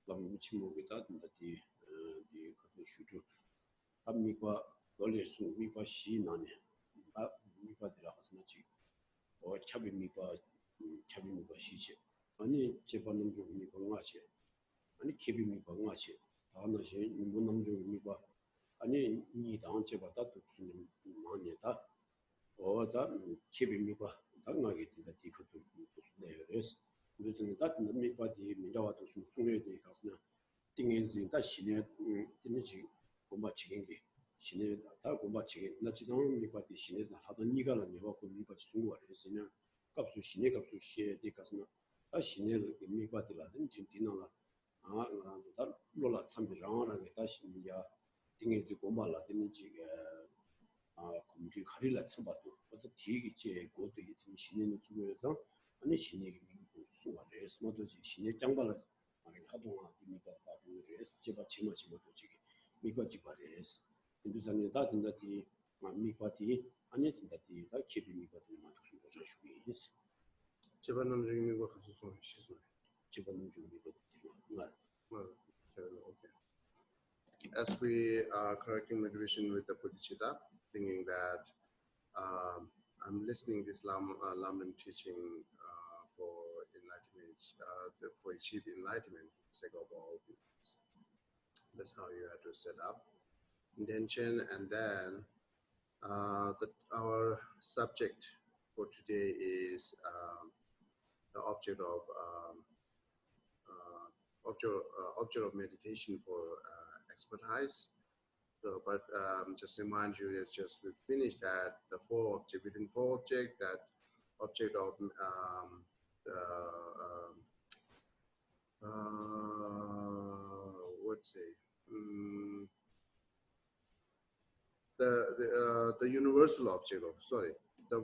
Lamrim Chenmo di Shuju. Mikwa Dole Sun, Mikwa Shi Nani, Mikwa de la Hasnachi, or Chabi Mikwa Shiche. Any Chepanamju Mikwa Mache, any Kibi Mikwa Mache, Tanashi, Munamju Mikwa, any Nidan Chebata to Maneta, or that Kibi Mikwa, Tangagi that he could do this. Losing that Mikwa di Midawa to Sunwe de Casna, thing is that she need Gomba chicken. She need a Gomba chicken. Not only but she need a had a nigger and never could be but soon what is in a cup to she up to share the casna. As she never gave me but the Latin Tintinala. That Lola some genre and a dash in the thing is the Gomba Latin community Harila Sabato, but the tea go to it in she needs to wear some and she needed to so what is not she need Jambala. I had to make a part of the rest, Chima Chimotochi. Mikwajibares. In this and that in that the Mikwati, and yet in that the keeping Mikwati Matu is. Chibanam dreaming of she's Chibanam okay. As we are correcting the division with the Bodhicitta, thinking that I'm listening this Lamrim teaching for enlightenment, for achieving enlightenment, for the sake of all beings. That's how you have to set up intention, and then our subject for today is the object of meditation for expertise. So, but just remind you that just we finished that the four object within four object, that object of what's say. The universal object of, sorry,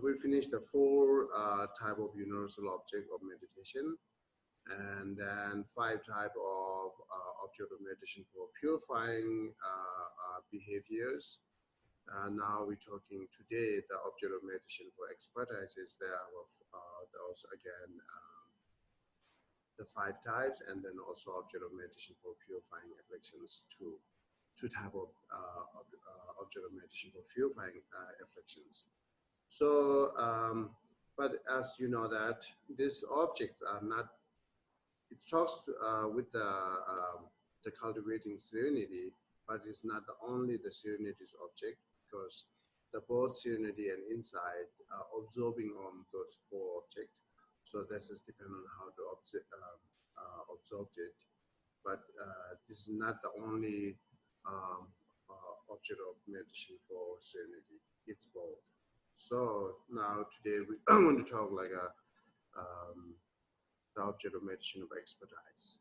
we finished the four type of universal object of meditation, and then 5 type of object of meditation for purifying behaviors. Now we're talking today the object of meditation for expertise is there of those again the 5 types, and then also object of meditation for purifying afflictions, two type of object of meditation for purifying afflictions. So, but as you know that these objects are not, it talks with the cultivating serenity, but it's not only the serenity's object, because the both serenity and insight are absorbing on those 4 objects. So this is dependent on how to absorb it. But this is not the only object of meditation for serenity. It's both. So now today we want to talk like the object of meditation of expertise.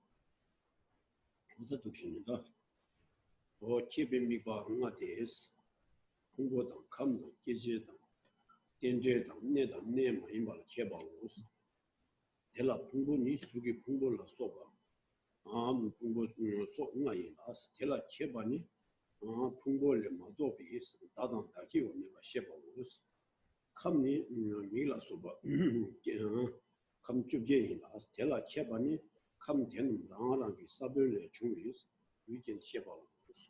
Tela pungo ni sugi pungo la soba. Pungo so ngai las tela kebani. Pungo le madobi is dadan daki o ne sheba us. Kamni mila soba. Kam chubje las tela kebani. Kam ten rangi sabele chuis. We can sheba us.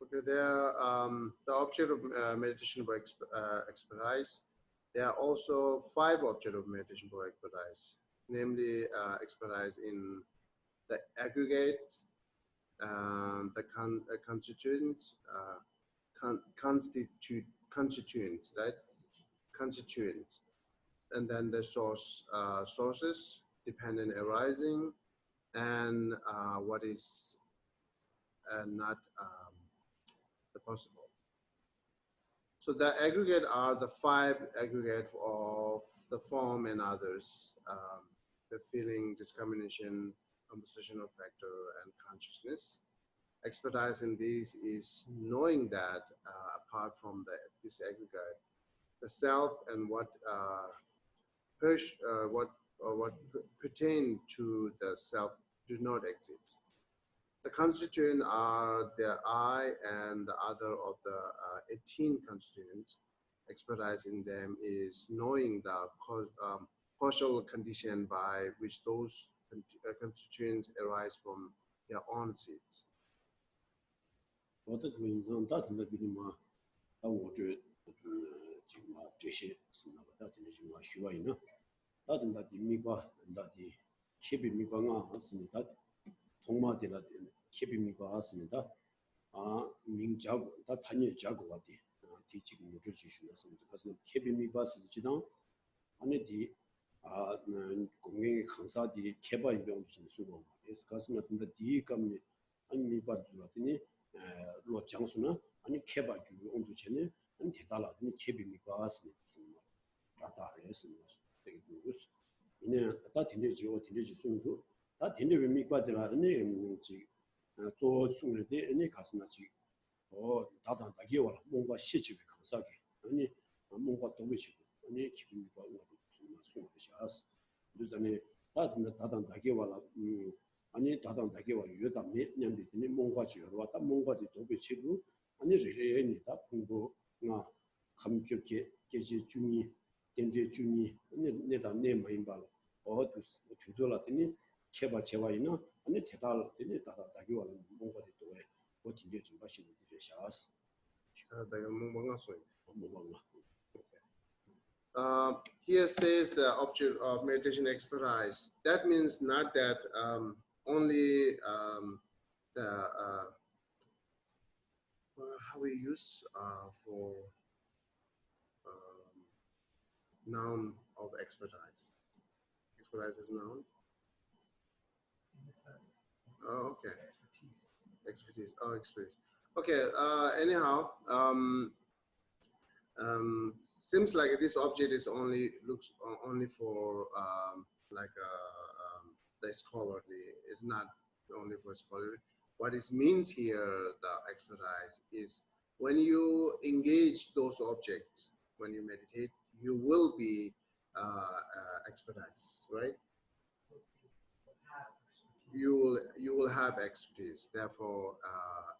Okay, there the object of meditation for expertise. There are also 5 objects of meditation for expertise, namely expertise in the aggregate, the constituent, right? Constituent, and then the sources, dependent arising, and what is not the possible. So the aggregate are the 5 aggregate of the form and others, the feeling, discrimination, compositional factor, and consciousness. Expertise in these is knowing that apart from this aggregate, the self and what pertain to the self do not exist. The constituents are the I and the other of the 18 constituents. Expertise in them is knowing the causal condition by which those constituents arise from their own seeds. 공경의 강사디 개발 이병 무슨 수고 그래서 가슴 같은데 디감이 아니 미바들더니 로 장수나 아니 개발 주 온도 전에 안 대달라더니 개비미가 왔습니다. 다다 했습니다. 되게 그것이 이내 다 딘데지고 딘데지 숨도 다 딘데 미바들하니 지 조 숨을데 아니 가슴나지 다다 다기와 뭔가 시집이 강사게 아니 뭔가 도미시고 아니 기분이가 숨을 그래서 다단 다게와라 아니 다단 다게와 유다 몇년들이 뭔가 지어로 왔다 뭔가지 도배 치고 아니 제제니다 풍부가 감쪽게 계지 중이 된데 중이 내다 내 마인발 어두 뒤돌았더니 개발 제와이나 아니 대달더니 다다 다게와라 뭔가지 도에 어떻게 좀 하시는 게 샤스 내가 뭔가 소리 here says object of meditation expertise. That means not that only the how we use for noun of expertise. Expertise is noun. Oh, okay. Expertise. Oh, expertise. Okay. Anyhow. Seems like this object is looks only for the scholarly. It's not only for scholarly. What it means here, the expertise, is when you engage those objects, when you meditate, you will be expertise, right? You will have expertise. Therefore,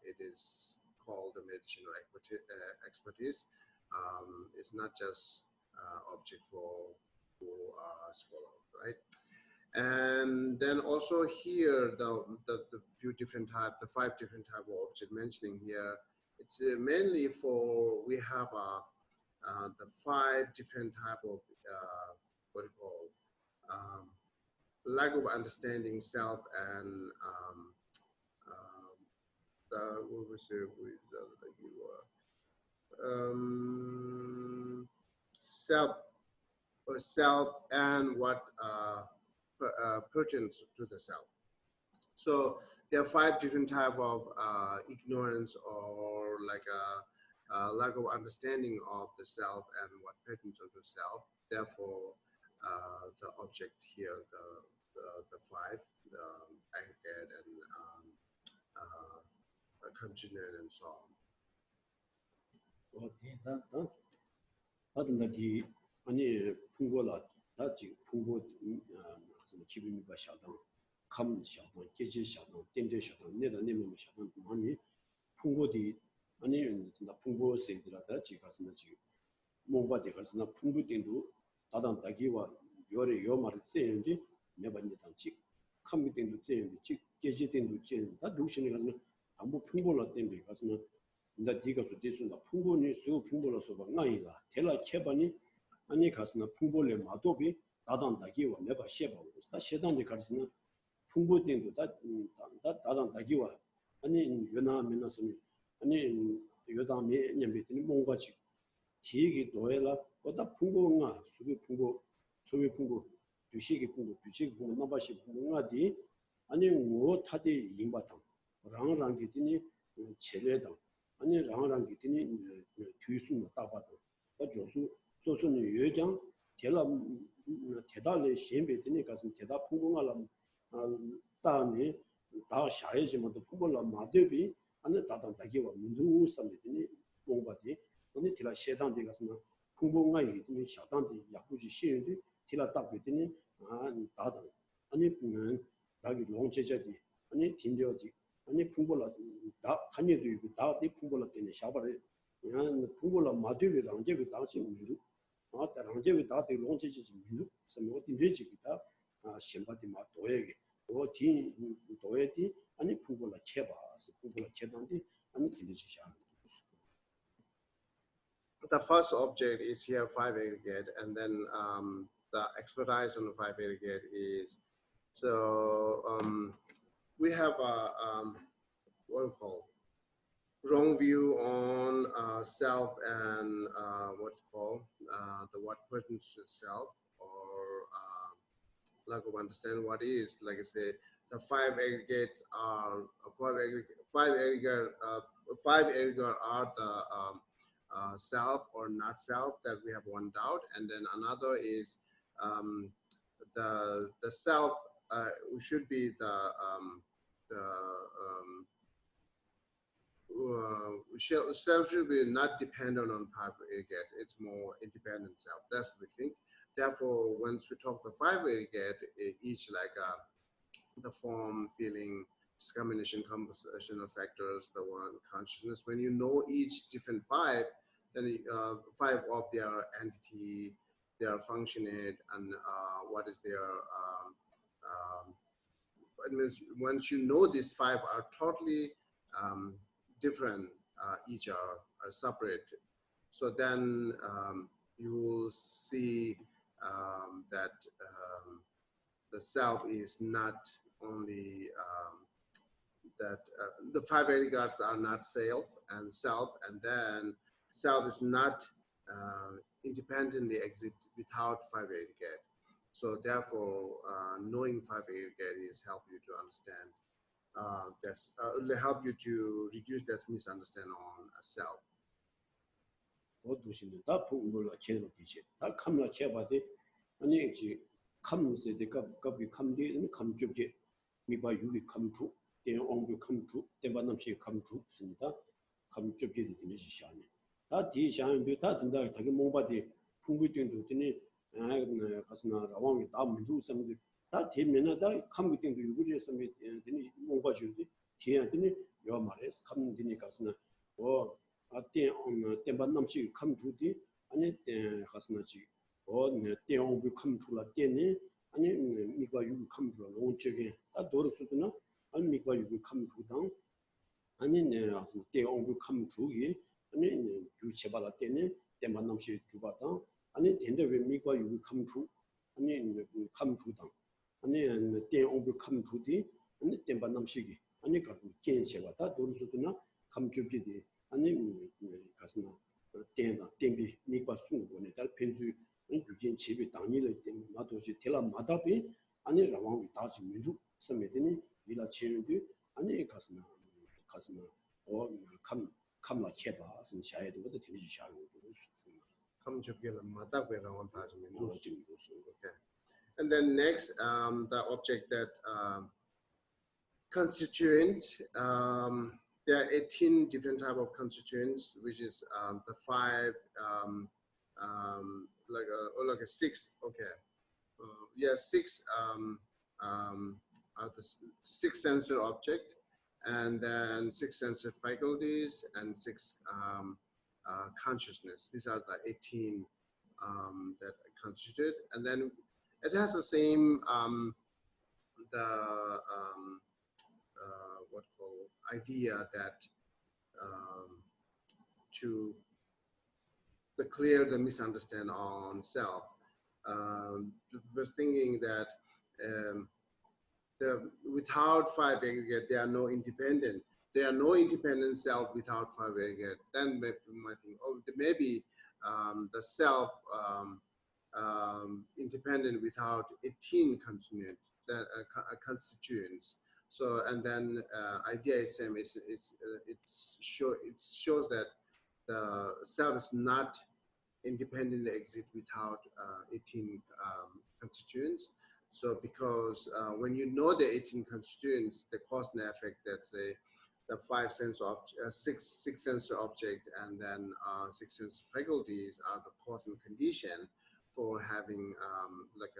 it is called the meditation expertise. It's not just object for scholar, right? And then also here the few different type, the 5 different type of object mentioning here. It's mainly for we have the 5 different type of what do you call lack of understanding self and what was it with self and what pertains to the self. So there are 5 different type of ignorance or like a lack of understanding of the self and what pertains to the self. Therefore, the object here, the 5, the aggregate and continued and so on. 다든지 아니 풍고라 다지 풍고 무슨 기분이 봐 샤당 감 샤당 계지 샤당 땡데 샤당 내가 내면 샤당 아니 풍고디 아니 나 풍고 세들하다 지가스나 지 뭔가 되가스나 풍고 땡도 다단 다기와 요래 요 말을 세는데 내가 니단지 감미 땡도 세는데 지 계지 땡도 제 다 루신이 가는 아무 풍고라 땡도 가스나 나 네가 소디스나 풍고니 수 풍고라서 봐 나이가 텔라 캐바니 아니 가스나 풍고레 마도비 다단다기와 내가 셰바고 다 셰단데 가스나 풍고된도 다단다기와 아니 연하면서니 아니 여담에 냠비더니 뭔가지 기획이 도해라 보다 풍고가 수비 풍고 소위 풍고 두시기 풍고 두시기 풍고 나바시 풍고가디 아니 뭐 타디 임바탕 랑랑기더니 체례다 아니 랑랑 기티니 뒤수는 따바도 그 조수 소수는 여장 제가 대달의 시행배더니 가서 대답 풍공하라 다음에 다 샤야지만도 풍골라 마대비 아니 다단다기와 민두 삼이더니 뭔가지 근데 제가 시단데 가서 풍공가 이더니 샤단데 약부지 시행데 제가 딱 그랬더니 다단 롱체자디 아니 딘저디 아니 풍불라 다 한여도 있고 다디 풍불라 때문에 샤바를 그냥 풍불라 마드비 랑제비 다시 미루 아 랑제비 다디 롱체지 미루 서뭐 딘제지기다 아 심바디 마 도에게 어디 도에디 아니 풍불라 쳬바스 풍불라 쳬단디 아니 딘제지 샤 The first object is here 5 aggregate, and then the expertise on the 5 aggregate is we have a what we call wrong view on self and what's called the what pertains to self, or lack of understand what is, like I say, the 5 aggregates are 5 aggregate are the self or not self, that we have one doubt, and then another is the self should be the self should be not dependent on 5 aggregate. It's more independent self. That's the thing. Therefore, once we talk the 5 aggregate, each like the form, feeling, discrimination, compositional factors, the one consciousness. When you know each different 5, then 5 of their entity, their functioning, and what is their once you know these 5 are totally different, each are separate. So then you will see that the self is not only that the 5 aggregates are not self, and then self is not independently exist without 5 aggregate. So therefore, knowing 5 aggregate is help you to understand. That's help you to reduce that misunderstanding on self. 어두신데 다 풍불라 쳬로 디지 다 캄라 쳬바데 아니 지 캄세데 갑갑이 캄디 캄줍게 미바 유기 캄주 대 옹비 캄주 대반남시 캄주 있습니다. 캄줍게 되는 시샤네 다 디샤는데 다 된다 되게 몽바디 풍부된도 되니 가스나 라왕이 다 문도 섬데 다 되면은 다 캄비된도 유구리 섬이 되니 몽바주디 뒤에더니 요 말에서 캄디니 가스나 tembanamshi come to the and Hasnachi or Teongu come to La Tene and Mika you come to a long chicken at Dorosutuna and Mika you come to down and in Teongu come to ye and in Chebala Tene, Tembanamshi Jubatan and in the Mika you come to and in come to down and then Teongu come to the and Tembanamshi and Nika Ken Chebata Dorosutuna come to the 아니 가스나 땡다 땡비 미과 순고네 달 펜주 유진 집이 당일에 땡 마도지 텔라 마다비 아니 라왕이 다지 미루 섬에더니 이라 치는데 아니 가스나 감라 쳬바 선 샤에도 것도 되지 샤고 감 접게라 마다베 라왕 다지 미루. Okay. And then next the object that constituent there are 18 different type of constituents, which is the 5, like a 6. Okay, 6 are the 6 sensor object, and then 6 sensor faculties, and 6 consciousness. These are the 18 that constitute, and then it has the same what called idea that to clear the misunderstanding on self. Was thinking that without 5 aggregate, there are no independent. There are no independent self without 5 aggregate. Then we might think, oh, maybe the self independent without 18 constituents. So, and then idea is same. It shows that the self is not independently exist without 18 constituents. So, because when you know the 18 constituents, the cause and effect, that's the 5 sensor object, 6 sensor object, and then 6 sensor faculties are the cause and condition for having like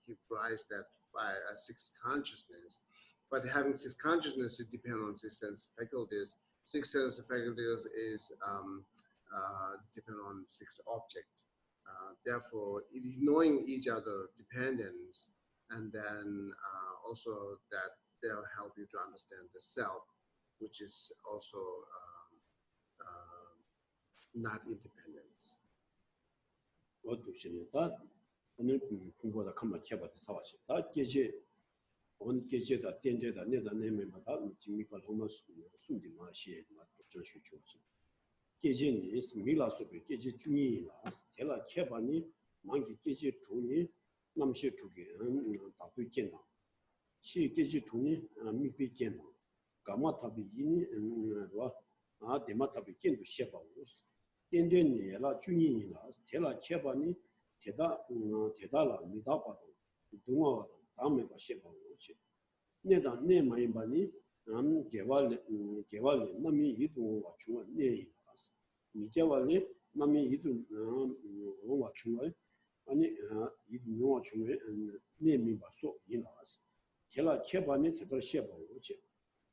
give rise that 6 consciousness. But having six consciousness, it depends on six sense faculties. Six sense faculties is depend on six objects. Therefore, knowing each other dependence, and then also that they'll help you to understand the self, which is also not independence. 오늘 공부하다 가만 켜봐도 사와시. 다 계제 온 계제다 땡제다 내다 내면마다 지미가 너무 숨디 마시에 맞고 전시 주지. 계제니 미라 속에 계제 중이라 제가 켜봐니 만기 계제 중이 남시 주게 답이见다. 시 계제 중이 미비 见다. 가마탑이 이니 와 데마탑이 见도 셔봐고. 땡땡니라 중이라 제가 켜봐니 대다라 미다바도 동화 다음에 봐셔봐요. 내다 내 많이 봐니 개발에 남이 이동과 중앙 내에 봤어. 미개발에 남이 이동 원과 중앙 아니 이동과 중앙에 내미 봐서 이나왔어. 제가 개발에 제대로 셔봐요.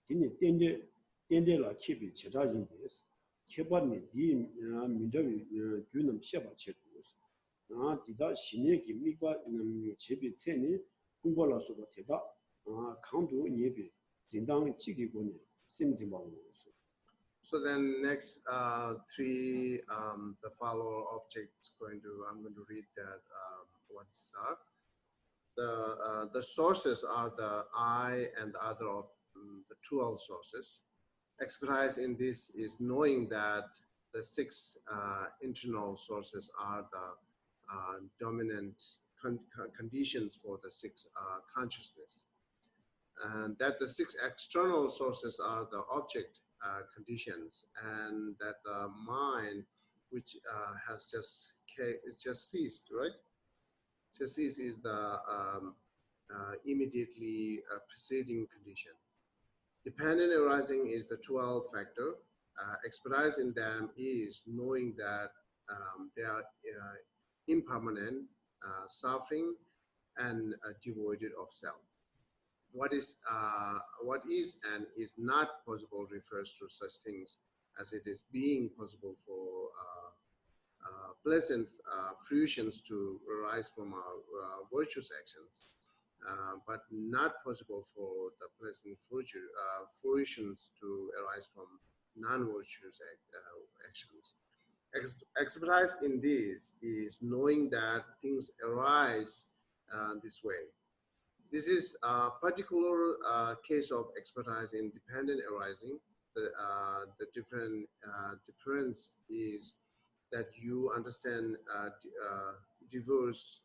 디니 땡땡라 킵이 제자인데서 개발이 이 민족이 주는 셔봐 쳐 디다 신에게 미과 제비 체니 공부라서도 대다 강도 예비 진당 지기고는 심지마고. So then next three the follower objects I'm going to read that what these are. The sources are the I and the other of the 12 sources. Expertise in this is knowing that the six internal sources are the dominant conditions for the six consciousness, and that the six external sources are the object conditions, and that the mind, which has just ceased, right? Just ceased is the immediately preceding condition. Dependent arising is the 12th factor. Expertise in them is knowing that they are impermanent, suffering, and devoid of self. What is and is not possible refers to such things as it is being possible for pleasant fruitions to arise from our virtuous actions, but not possible for the pleasant fruitions to arise from non-virtuous actions. Expertise in this is knowing that things arise this way. This is a particular case of expertise in dependent arising. The difference is that you understand diverse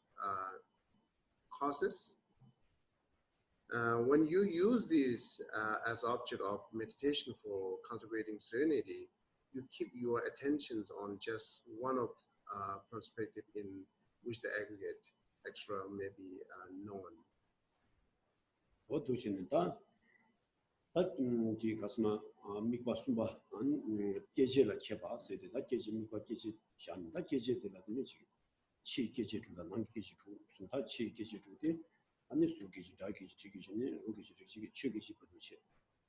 causes. When you use this as object of meditation for cultivating serenity, you keep your attentions on just one of perspective in which the aggregate extra may be known. 어두신다. 이 가스나 미과 숨바 안 계제를 켜봐. 세대다 계제 미과 계제 샤는다 계제들라 되지. 치 계제 주다 난 계제 주 순다 치 계제 주데 아니 수 계제 다 계제 지기 전에 로 계제 지기 치 계제 버듯이.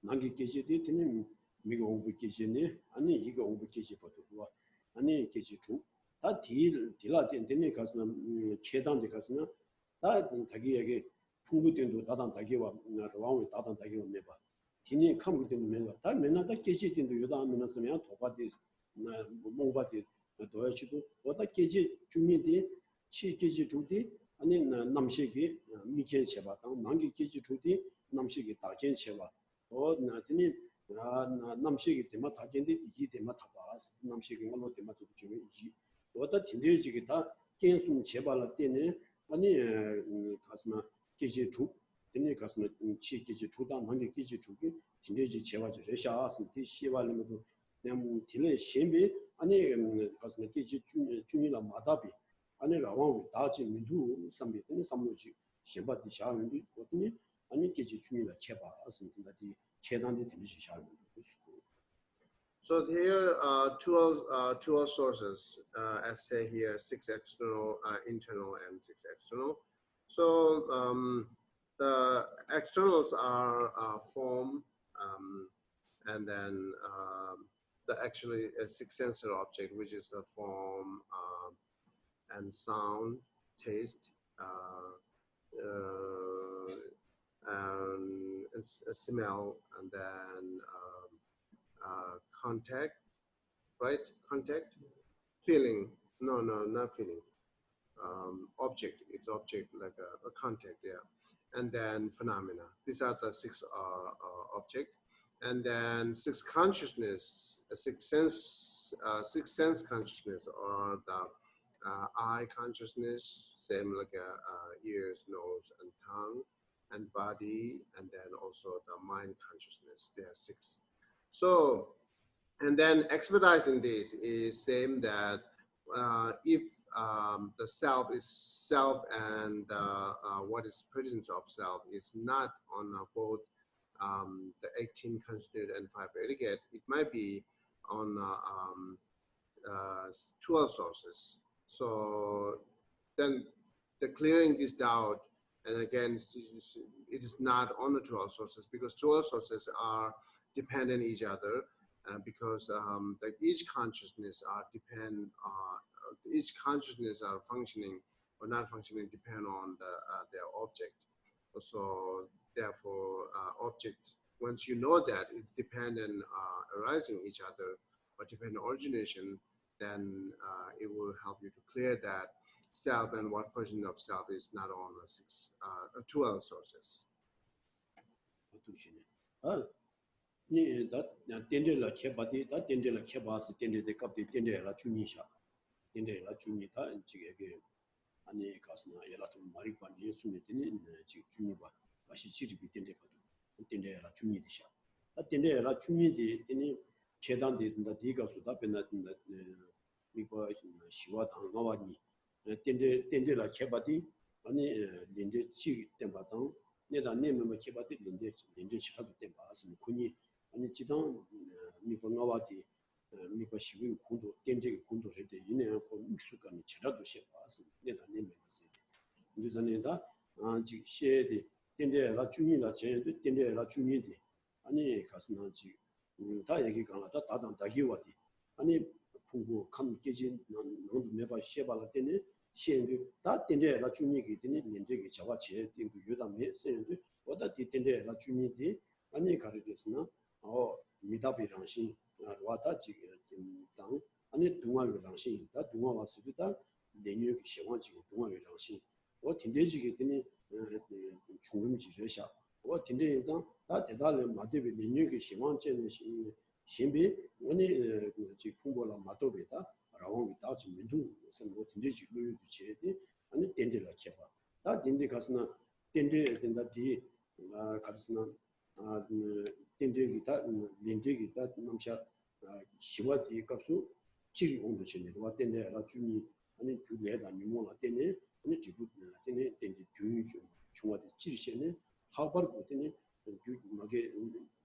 난 계제 되는 미가 오브 계제네 아니 이거 오브 계제 버듯와 아니 계제 주다 딜라 된데 가스나 계단데 가스나 다 자기에게 풍부된도 다단 다기와 왕의 다단 다기와 내봐. 기니 컴퓨터는 내가 다 맨날 다 계지된도 요다 하면서면 도바디 뭐바디 도야치도 보다 계지 중인데 치 계지 주디 아니 남식이 미견 제바당 남기 계지 주디 남식이 다견 제바 나더니 남식이 되면 다견데 이 되면 다봐 남식이 뭐로 되면 또 주면 이 보다 딘데지기 다 견숨 제발할 때는 아니 가스나 계제 주 되네 가스나 치 계제 주다 남기 계제 주기 딘데지 제와지 레샤스 디 시발림도 남 딜레 셴비 아니 가스나 계제 중이라 마다비 아니 라왕 다지 민두 삼비는 삼모지 셴바디 샤는디 어떠니 아니 계제 중이라 쳬바 as는디 계단데 딜리시 샤는 So here are 12 sources, as say here, 6 external, internal, and 6 external. So the externals are form, and then the actually a six sensor object, which is the form and sound, taste, and smell, and then contact, right? Contact, feeling. No, not feeling. Object. It's object like a contact, yeah. And then phenomena. These are the six object. And then six consciousness, six sense consciousness, or the eye consciousness, same like ears, nose, and tongue, and body, and then also the mind consciousness. There are six. So, and then expediting this is same that if the self is self, and what is presence of self is not on both the 18 constituent and 5 aggregate, it might be on 12 sources. So then the clearing this doubt, and again, it is not on the 12 sources, because 12 sources are dependent each other, because each consciousness are each consciousness are functioning or not functioning depend on their object. So therefore, object, once you know that it's dependent arising each other or dependent origination, then it will help you to clear that self and what person of self is not on the 12 sources. 니 텐데라 켜바디 다 텐데라 켜바스 텐데데 갑디 텐데라 주니샤 텐데라 주니다 지게게 아니 가스나 예라도 마리바 예수님이 지 주니바 마시 지리비 텐데거든 텐데라 주니디샤 다 텐데라 주니디 니 계단데 된다 디가수다 변나든다 이거 시와 당나와니 텐데라 켜바디 아니 린데 지 템바당 내가 내면 켜바디 린데 시카도 템바스 군이 아니 지당 미고 나와디 미고 시위 공도 땡제 공도를 때 이내하고 익숙함이 지라도 싶어서 내가 내면서 그래서 내가 지 셰데 땡제라 주니라 제도 땡제라 주니디 아니 가스나 지 다 얘기가 나다 다단 다기와디 아니 풍부 감 깨진 너도 내가 셰발라 때네 셰데 다 땡제라 주니기 때네 년제기 자와 제 땡고 요담에 세는데 어다 땡제라 주니디 아니 가르쳤으나 미답이랑시 와다 지금 당 아니 동화랑시 다 동화 왔으다 내뉴 시원 지금 동화랑시 뭐 딘데지게 되니 중금 지셔샤 뭐 딘데에서 다 대달을 마대비 내뉴 시원 전에 신비 오니 지 풍고라 마도베다 라고 있다 지금 민두 선거 딘데지 루유도 제데 아니 딘데라 켜봐 다 딘데 가스나 딘데 된다 디 가스나 딘데기다 린데기다 남샤 시와디 값수 지리 온도 전에 와 딘데라 주니 아니 주례다 니모나 딘데 아니 지부 딘데 딘데 주유죠 중화의 지리시네 하버고 딘데 주 마게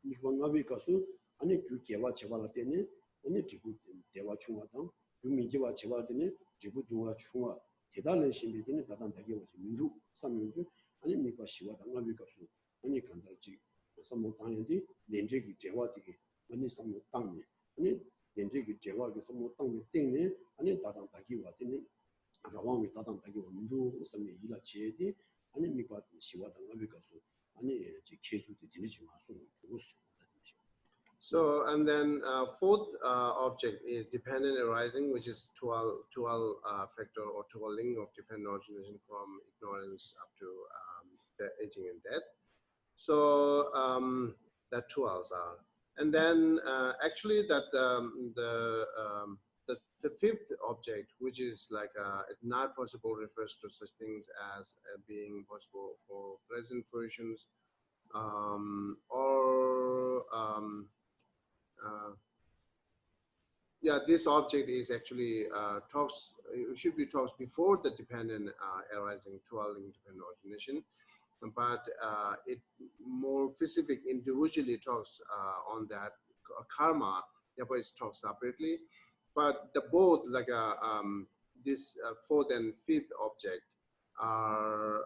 니고나비 값수 아니 주 개와 제발라 딘데 아니 지부 대화 중화당 주민지와 제발 딘데 지부 동화 중화 대단한 신비들이 다단하게 오지 민두 삼민주 아니 니가 시와당 나비 값수 아니 간다지 some 당연히 렌즈기 제와되게 아니 some 당이 아니 렌즈기 제와게 some 당이 땡네 아니 다당 다기 와더니 라왕이 다당 다기 원도 섬이 일아 제디 아니 미과 시와당 어비가서 아니 지 계속이 되지 마소 그것이 So, and then fourth object is dependent arising, which is 12 factor or 12 link of dependent origination from ignorance up to the aging and death. So that 12s are, and then actually that the fifth object, which is like not possible, refers to such things as being possible for present versions, or yeah, this object is actually talks. It should be talks before the dependent arising 12 link dependent origination. But it more specific individually talks on that karma, therefore it's talked separately. But the both like this fourth and fifth object are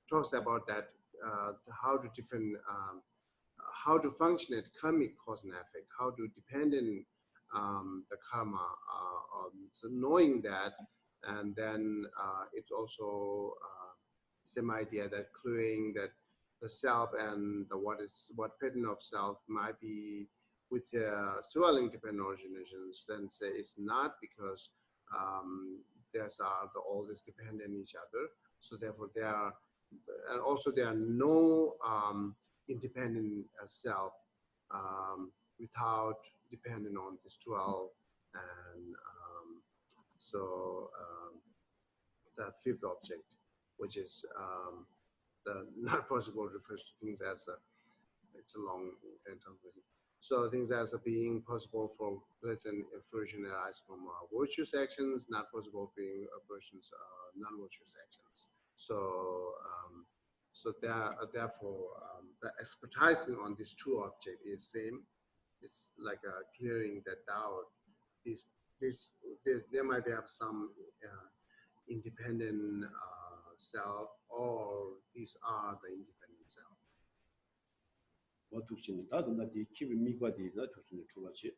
talks about that how to different how to function at karmic cause and effect, how to dependent the karma. So knowing that, and then it's also same idea that clearing that the self and the what pattern of self might be with the swelling dependent originations. Then say it's not because there's all this dependent each other. So therefore there are, and also there are no independent self without depending on this 12, and the fifth object, which is the not possible, refers to things as it's a long translation. So things as being possible for pleasant fruition arise from virtuous actions, not possible being persons non-virtuous actions. So therefore the expertising on these two objects is same. It's like clearing that doubt. There might have some independent self, or these are the independent self. What to see that the keep me by the that to see truachi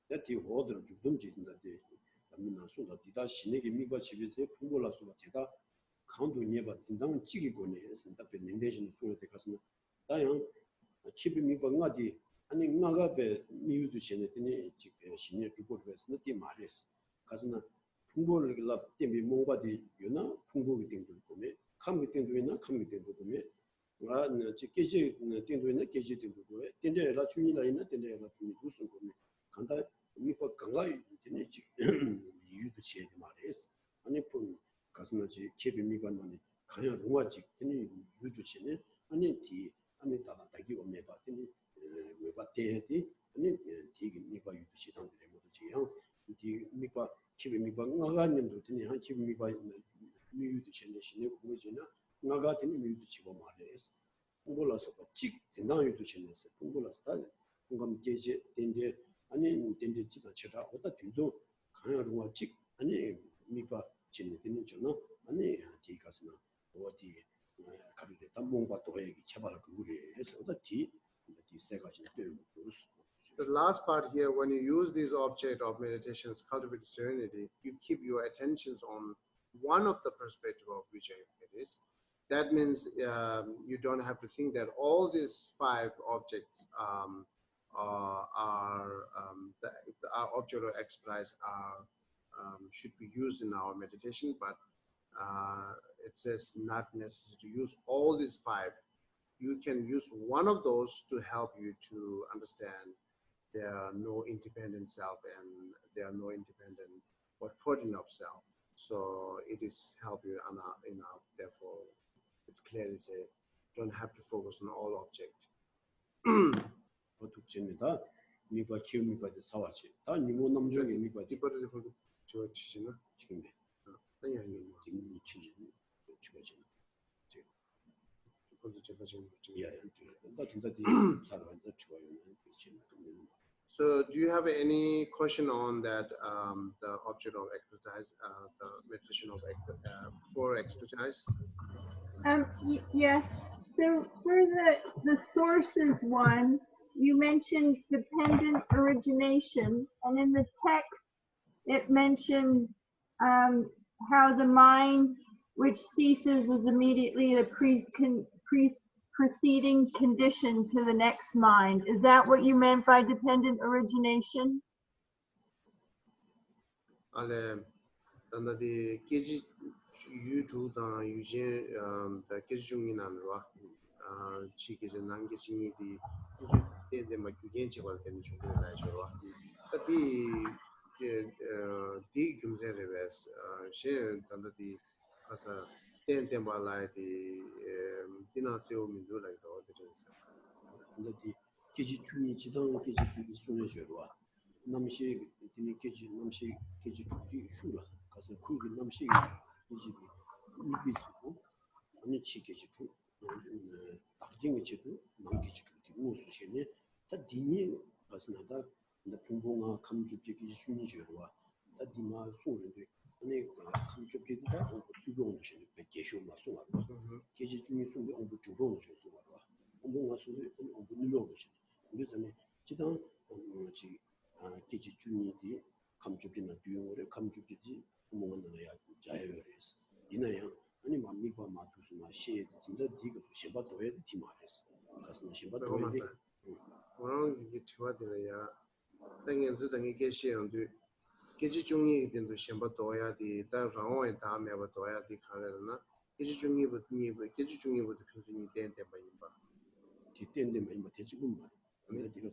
that the order to don't get that the so that the Shinegi Miba Chivis, Pungola Subatida, count to never Zindang Chigone, and the Nation so the Casino. Diane, keep me by Nadi, and in Nagabe, new to Shenetini, Shine to go west, not the Maris. Casina, Pungo love Timmy Mobadi, you know, Pungo within to come, come within to winner, come within to come. Geshe tindu na Geshe tindu goe tende la chuni la ina tende la chuni dusu goe kanda mi ko kanga tene chi yu de che de mares ani pun kasna chi kebi mi ban mani kanya ruma chi tene yu de che ne ani ti ani da da gi o me ba tene me ba te ti ani ti gi mi ba yu de che dan de mo de chi ya ti mi ba kebi mi ba nga ga nim do tene han kebi mi ba mi yu de che ne shine ko me jena 나가 되는 이유도 지고 말해서 공부라서 직 진당 이유도 지내서 공부라서 다 공감 계제 된데 아니 된데 지가 제가 어디다 뒤져 강요로 직 아니 미가 지내는 저는 아니 뒤 가서나 어디 가르데 뭔가 또 얘기 제발 그거를 해서 어디 세 가지 되는 The last part here, when you use these object of meditations, cultivate serenity, you keep your attentions on one of the perspective of which it is. That means you don't have to think that all these 5 objects the object of exercise should be used in our meditation, but it says not necessary to use all these 5. You can use one of those to help you to understand there are no independent self and there are no independent pattern of self. So it is help you enough. Therefore, it's clearly say don't have to focus on all objects. 어떻습니다. 미가 키우미가 사와지. 다 니모 남정이 미가 이거를 저 치시나 지금 아니 아니 지금 치지 치거지. 이거도 제가 지금 So do you have any question on that the object of exercise, the meditation of for exercise? Yes. So for the sources one, you mentioned dependent origination, and in the text it mentioned how the mind which ceases is immediately the preceding condition to the next mind. Is that what you meant by dependent origination? Ale, the keji yu da yujin the kejungi nanwa chi keje nang keji di de ma gyugen che wal ten chu la jorwa ta di gyumse reves she tanda di asa ten ba la di dina seo min do la do de di keji chu chidang keji chu sune jorwa namshi dini keji namshi keji chu shula kaso kugi namshi keji 미비 아니 치게지도 딱징이 지도 망게지도 무수시네 다 디니 가스나다 근데 풍봉아 감죽지기 순이죠와 다 디마 소는데 아니 감죽지다 두고는 시네 게쇼마 소마 게지 중에 소는 온 주도는 소마 누명이죠. 그래서 지단 뭐지 기지 중이디 감축이나 두용을 감축이지 뭐는 야 자유래서 이나야 아니 맘미가 마투스나 시에 진짜 디가 시바도에 디마레스 가서 시바도에 그런 게 좋아되냐 당연히 당연히 게시한데 계지 중이 된도 셴바도야디 다 라오에 다음에 바도야디 카레나 계지 중이부터 니부 계지 중이부터 표준이 된데 봐봐 뒤때인데 뭐 대지금 말 근데 디가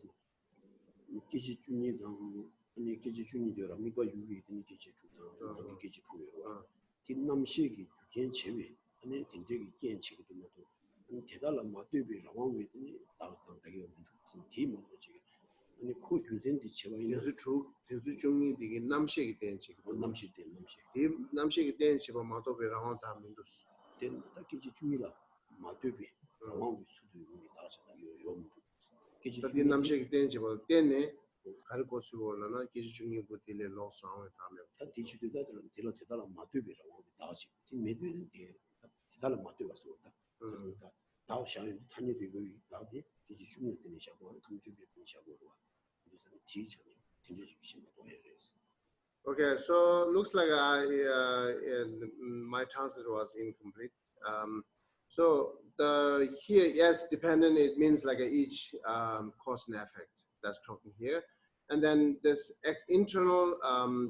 계지 중이당 아니 계지 중이더라 미가 유기 되는 계지 중당 아니 계지 중이로 뒷남식이 괜찮이 아니 굉장히 괜찮기도 모두 대달라 맞대비 라왕이 되니 당당하게 무슨 팀으로 지금 아니 그 주전디 제가 대수 중이 되게 남식이 된 지금 남식 이 남식이 된 지금 마도비 라왕 다 민도스 된 딱이지 중이라 맞대비 라왕이 수도 있는 다자다 요 이 남식이 된 지금 때네 가르고 수고는 기지 중이 부들레 로스 라왕 다음에 다 디지털들은 대달라 맞대비 라왕이 다지 매들이 대달라 맞대가서 그러니까 다 샤인 탄이 되고 나디 기지 중이 되는 샤고 감주비 되는 샤고로 그래서 지전이 굉장히 심하고 해야겠어. Okay, so looks like my translation was incomplete. So the here yes dependent it means like each cause and effect that's talking here, and then this internal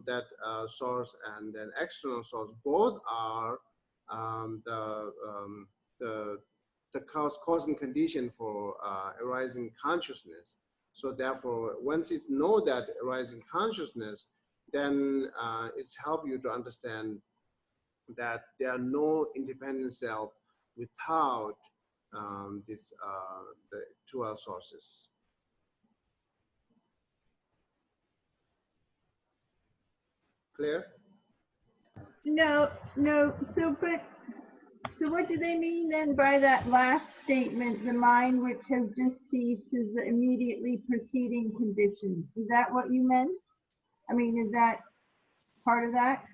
that source and then external source both are the cause and condition for arising consciousness. So therefore, once you know that arising consciousness, then it's help you to understand that there are no independent self without the dual sources. Clear? No. So what do they mean then by that last statement, the mind which has just ceased is the immediately preceding condition? Is that what you meant? I mean, is that part of that?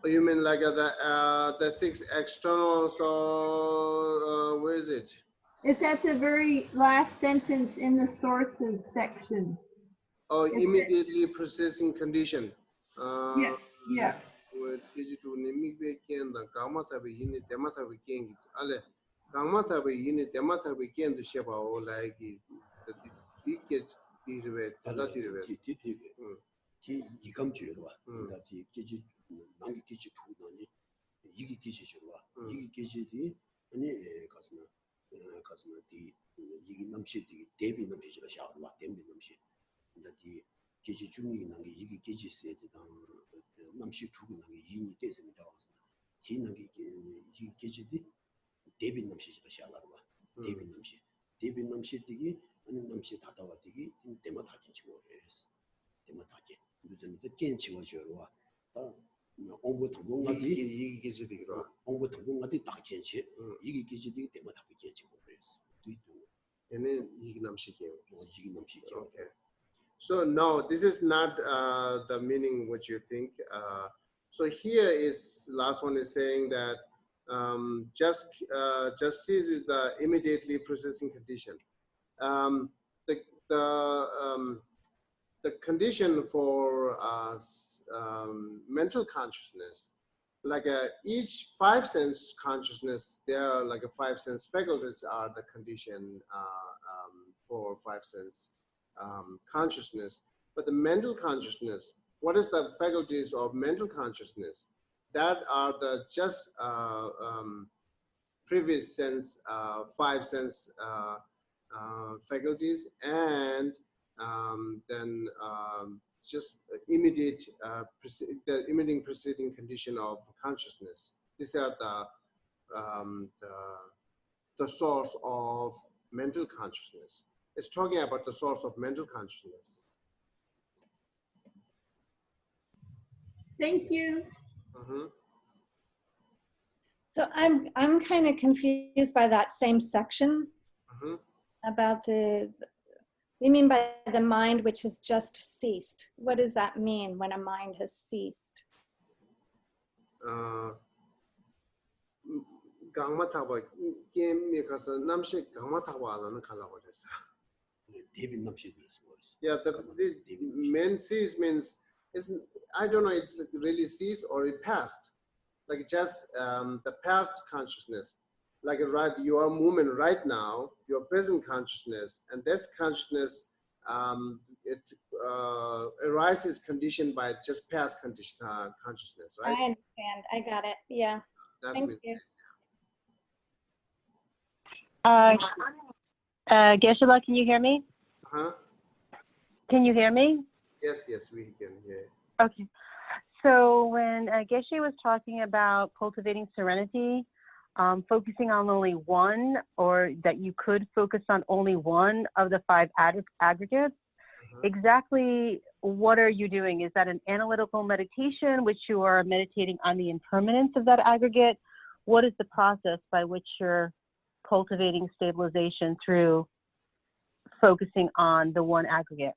You mean like the six external, so where is it? It's at the very last sentence in the sources section. Oh, immediately processing condition. Yeah. With digital nimic weekend, the Gamata unit, Demata weekend, Ale, Gamata unit, Demata weekend, the Sheba, like the ticket, 이 감주로 나티 계지 남기 계지 투더니 이기 계지 줘와 이기 계지디 아니 가스나 디 이기 남시디 대비 남시라 샤와 대비 남시 나티 계지 중이 있는 게 이기 계지 세지다 남시 주고 있는 게 이니 됐습니다 와서 기능이 이기 계지디 대비 남시라 샤와 대비 남시디기 아니 남시 다다와디기 때마다 진치 모르겠어 때마다 무슨 느낌 지워줘와 공부 당분간이 이게 계지디로 공부 당분간이 딱 괜찮지 이게 계지디 때마다 괜찮지 모르겠어 얘는 이게 남식이에요 이게 남식이에요. Okay, so no, this is not the meaning what you think. So here is last one is saying that just cease is the immediately processing condition. The condition for mental consciousness, like each five sense consciousness, there are like a five sense faculties are the condition for five sense consciousness. But the mental consciousness, what is the faculties of mental consciousness? That are the just previous sense, five sense faculties, and then just immediate, the immediate preceding condition of consciousness. These are the source of mental consciousness. It's talking about the source of mental consciousness. Thank you. So I'm kind of confused by that same section about you mean by the mind which has just ceased. What does that mean when a mind has ceased? 강마 타고 게임에 가서 남식 강마 타고 하는 가려고 그랬어. 데빈 남씨 그랬어. Yeah, the main cease means is I don't know it's really cease or it passed. Like just the past consciousness, like right your movement right now, your present consciousness, and this consciousness it arises conditioned by just past consciousness, right? I understand. I got it. Yeah. That's Thank means. you. Geshe, can you hear me? Huh? Can you hear me? Yes, yes, we can hear. Okay. So when Geshe was talking about cultivating serenity, focusing on only one, or that you could focus on only one of the 5 aggregates, exactly what are you doing? Is that an analytical meditation, which you are meditating on the impermanence of that aggregate? What is the process by which you're cultivating stabilization through focusing on the one aggregate?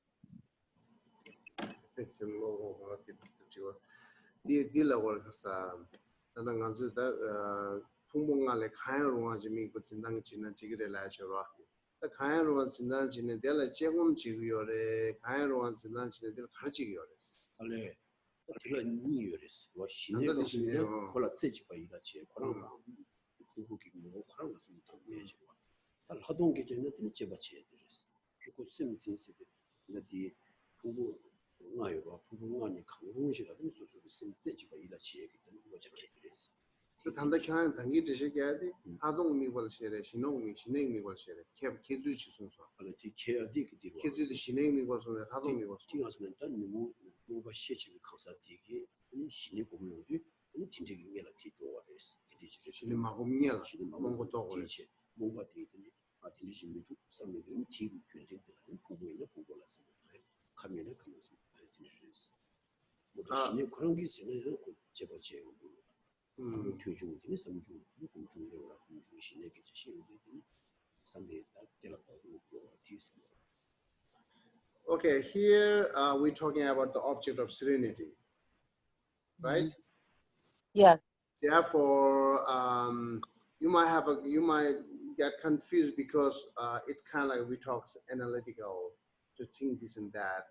알레 제가 니요레스 와 신내가 그냥 콜라 째지가 이라지 그런 후국이 뭐 그런 것은 더 내지고 달 하동 계제는 제바치에 들었어 그리고 심진시데 근데 부부 나요가 부부만이 강동시라든 수수도 심째지가 이라지 얘기 때문에 이거 제가 그랬어 그 단독형 단기 드시게 돼. 하동 미벌 시에 신용 신행 미벌 시에 계주 지sun서. 알레 디케어디 그디로 계주도 신행 미벌 소에 하동 미벌. 티가스는 단 너무 뭐가 시치를 가사되게 신의 공룡이 진짜 인게라 티조가 됐어. 신의 마음이야. 신의 마음도 그렇지. 뭔가 되더니 아들이 신의도 상대는 티를 견제되는 부부에 부부라서 가면에 가면서 되는지. 뭐가 신의 그런 게 있으면 제가 제가 교주들이 삼주 공중력으로 공중신의 게 신의들이 상대에 때라고 뒤에서 Okay, here we're talking about the object of serenity, right? Yes. Therefore, you might get confused because it's kind of like we talk analytical to think this and that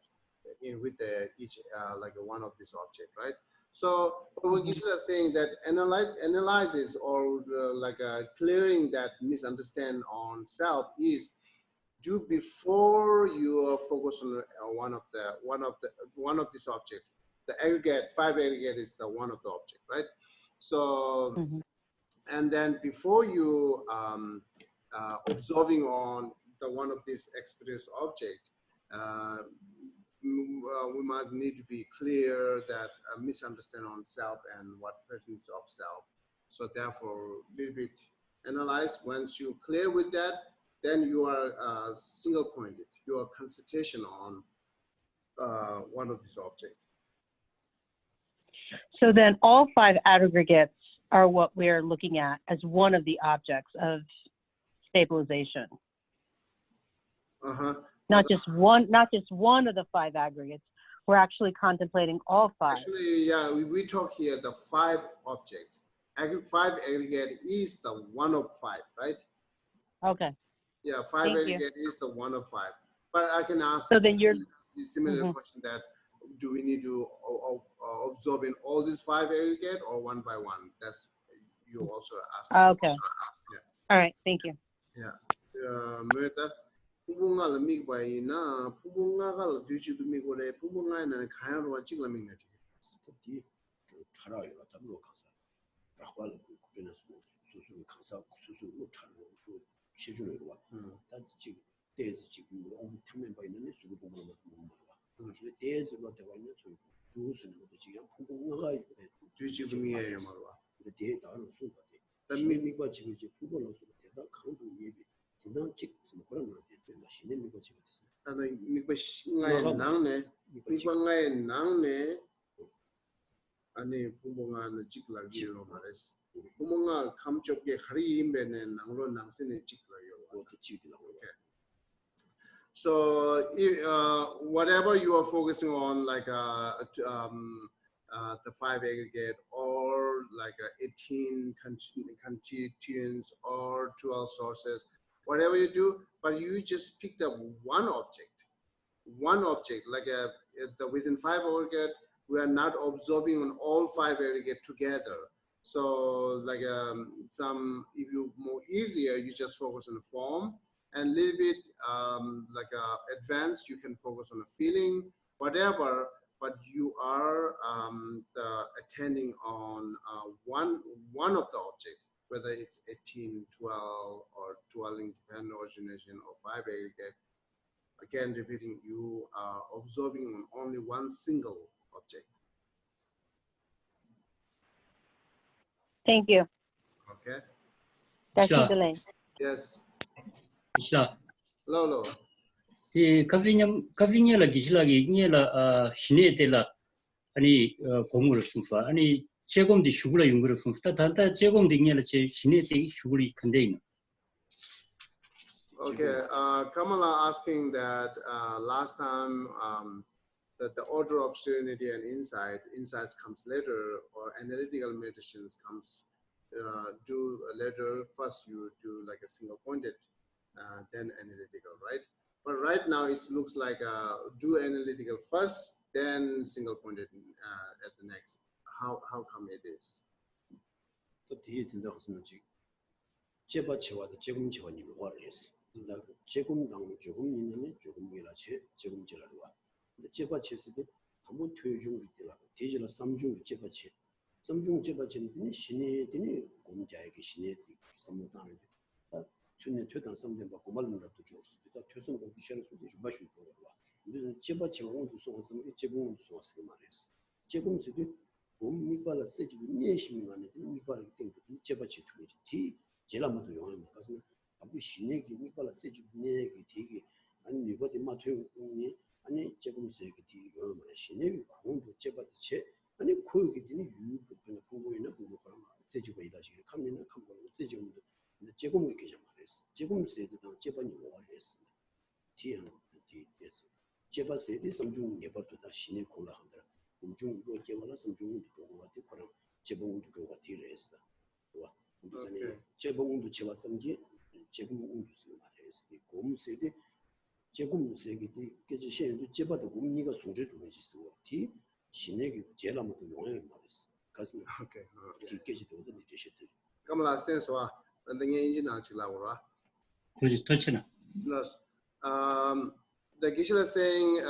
with each like one of this object, right? So what Geshe is saying that analyzes or like clearing that misunderstand on self is do before you focus on one of this object. The aggregate 5 aggregate is the one of the object, right? So and then before you observing on the one of this experience object, we might need to be clear that misunderstand on self and what presence of self. So therefore, a little bit analyze. Once you clear with that, then you are single pointed. Your concentration on one of these objects. So then all 5 aggregates are what we're looking at as one of the objects of stabilization. Not just one of the 5 aggregates. We're actually contemplating all 5. Actually, yeah, we talk here the 5 object. 5 aggregate is the one of 5, right? Okay. Yeah, 5 aggregate is the one of 5. But I can ask so then you're a similar question that do we need to absorb in all these 5 aggregate or one by one? That's you also ask. Okay. Yeah. All right. Thank you. Yeah. 부모가 미고이나 부모가 뒤지도 미고래 부모가는 가야로 찍을 미네. 그뒤 차라요. 담로 가서 라고 그러는 수수 강사 수수로 차로 시주로 와. 단 지금 대지 지금 오늘 탐면 바 있는 수도 보고 뭐 그 대지로 되어 있는 저 무슨 것도 지금 부모가 뒤지도 미에요 말와. 근데 대 다른 수가 돼. 단미미가 지금 이제 부모로서 대다 강도 예비 진단 찍는 그런 거 신의 미가 지금 됐어. 나는 미가 신가에 나네. 미가에 나네. 아니 부모가는 찍라기로 말했어. 부모가 감쪽에 가리 임배네 나로 낭신에 찍라요. 그것도 찍으라고. So whatever you are focusing on, like the 5 aggregate, or like 18 constituents, or 12 sources, whatever you do, but you just picked up one object, like within 5 aggregate, we are not observing on all 5 aggregate together. So like if you more easier, you just focus on the form, and a little bit advanced, you can focus on the feeling, whatever, but you are attending on one of the object, whether it's 18, 12, or 12 independent origination, or 5 aggregate. Again, repeating, you are observing on only one single object. Thank you. Okay. Dr. Delay. Yes. Sure. Hello. Si kavinya la gislagi la shine la ani 공무를 순서 아니 제공디 슈글라 용거를 순서 단다 제공디 녀라 제 shine 슈글이 큰데 있는. Okay, Kamala asking that last time that the order of serenity and insights comes later, or analytical meditations comes do later. First you do like a single pointed, then analytical, right? But right now it looks like do analytical first, then single pointed at the next. How come it is? 또 뒤에 된다 하시는지 제바 체와도 제금 체와니 뭐를 했어. 근데 제금당 조금 있는 조금이라지 제금제라고 와. 근데 제바 체스도 한번 퇴중 있더라. 대지라 3중 제바 체. 3중 제바 체는 신이 되니 공자에게 신이 삼무다는 춘에 퇴단 삼된 받고 말는다도 좋았어. 또 퇴선 공부 시험 수도 좀 마실 거라. 근데 제바 체와도 소화서 제금도 소화서 말했어. 제금스도 미발라 세지 내심이 안에 미발이 땡도 제바치 투지 티 제라모도 용하는 것은 아무 신에게 미발라 세지 내게 되게 아니 이거도 마트용이 아니 제금 세게 티 요만 신에게 공도 제바치 아니 코이게 되니 유도 그냥 공부이나 공부 그런 세지 거이다시 감리나 감고 세지도 근데 제금 이렇게 좀 말했어. 제금 세도 제반이 오래했어. 티한 티에서 제바 세디 삼중 예바도 다 신의 콜라 한다. 공중 이거 제발라 삼중도 조금 같이 그런 제봉도 조금 뒤에서 와 무슨 제봉도 제가 삼지 제봉도 쓰는 말이었어. 공세대 제공세기 깨지 시에도 제바도 공리가 소재 좀 있어. 뒤 신에게 제라모도 용해 말했어. 가슴 오케이 깨지도 어디 되셨대. Kamala sense wa ndenge engine achilawra. 그렇지 터치나. Plus the Geshe is saying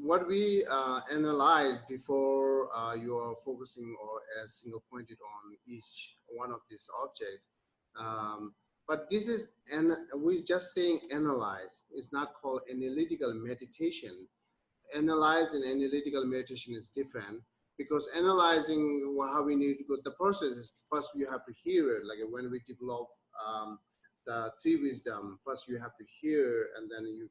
what we analyze before you are focusing or as single pointed on each one of these objects. But this is, we're just saying analyze. It's not called analytical meditation. Analyze and analytical meditation is different, because analyzing how we need to go, the process is first you have to hear it, like when we develop the 3 wisdom, first you have to hear, and then you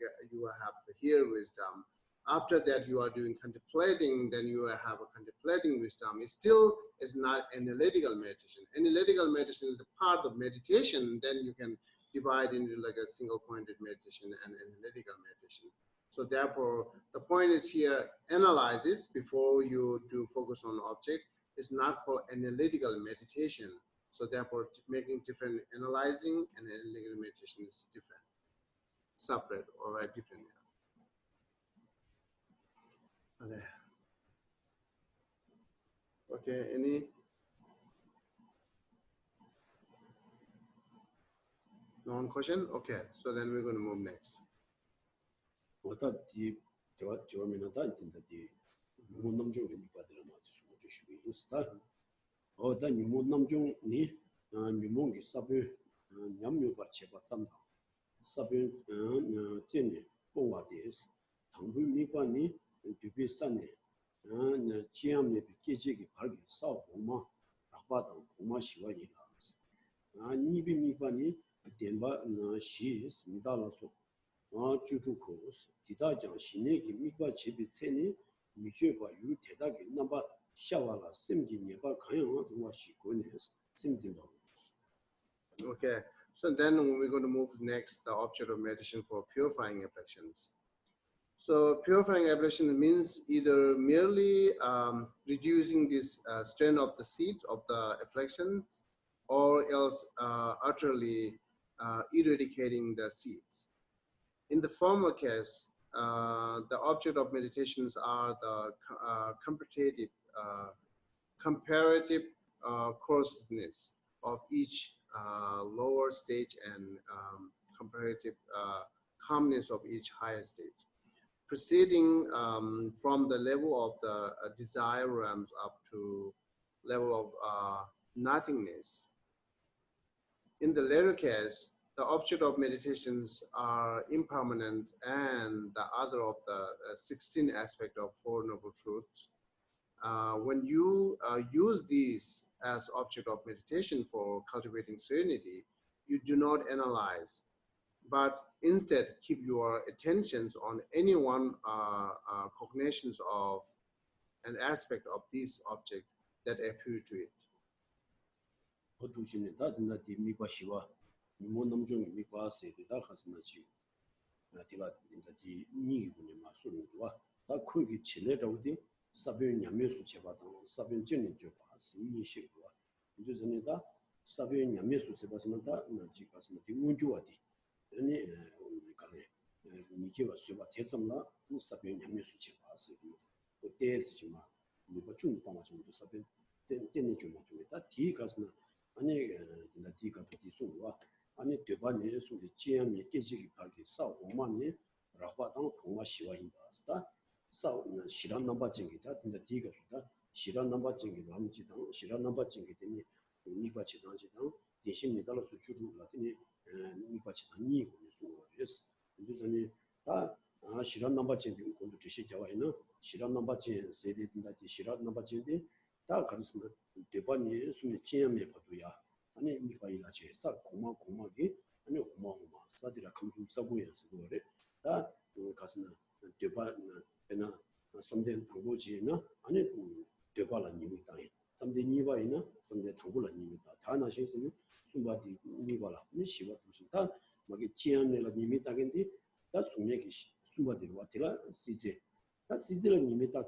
have to hear wisdom. After that you are doing contemplating, then you have a contemplating wisdom. It still is not analytical meditation. Analytical meditation is the part of meditation, then you can divide into like a single pointed meditation and analytical meditation. So therefore the point is here, analyze it before you do focus on object. It's not called analytical meditation. So therefore, making different analyzing and analytical meditation is different, separate or different. Okay, any? Non-question? Okay, so then we're going to move next. 어다 뒤 저면하다 인다 뒤 문남중 미바들 맞으시고 주시고 있다. 어다 문남중니 미몽기 사베 냠묘바 제바 삼다. 사베 제니 봉와데스 당부 미관이 뒤비산네 지암네 비계지기 발기 싸우고마 아빠도 고마 시와이나 니비 미관이 덴바 시 스미달라소 주주코스 디다장 신내기 미과 집이 세니 미죄바 유 대다기 넘바 샤와라 심기니바 가용 정말 시고네스 심진도. Okay, so then we're going to move next the object of meditation for purifying affections. So purifying ablation means either merely reducing this strain of the seed of the affliction, or else utterly eradicating the seeds. In the former case, the object of meditations are the comparative coarseness of each lower stage and comparative calmness of each higher stage, proceeding from the level of the desire realms up to level of nothingness. In the latter case, the object of meditations are impermanence and the other of the 16 aspect of Four Noble Truths. When you use these as object of meditation for cultivating serenity, you do not analyze, but instead keep your attentions on any one cognitions of an aspect of this object that appear to it. 아니 대반에 소리 지향이 깨지기 가게 싸우만네 라바당 동마 시와인다스다 싸우는 시란 넘바 증기다 근데 뒤가 좋다 시란 넘바 증기 남지당 시란 넘바 증기 때문에 니바 지당지당 대신 메달로 수주루라더니 니바 지당 니고 수고였어 그래서 다 시란 넘바 증기 공부 지시 되어있는 시란 넘바 증 세대인다 시란 넘바 증기 다 가르치면 대반에 소리 지향이 봐도야 아니 미가이라 제사 고마고마게 아니 고마고마 사디라 감좀 써보여서 그래 다 가서는 대바나 배나 섬된 당고지나 아니 대바라 님이다 섬된 니바이나 섬된 당고라 님이다 다 나셔서는 숨바디 니바라 니 시바 무슨 다 막이 지안내라 님이다긴데 다 숨내기 숨바디로 와티라 시제 다 시제라 님이다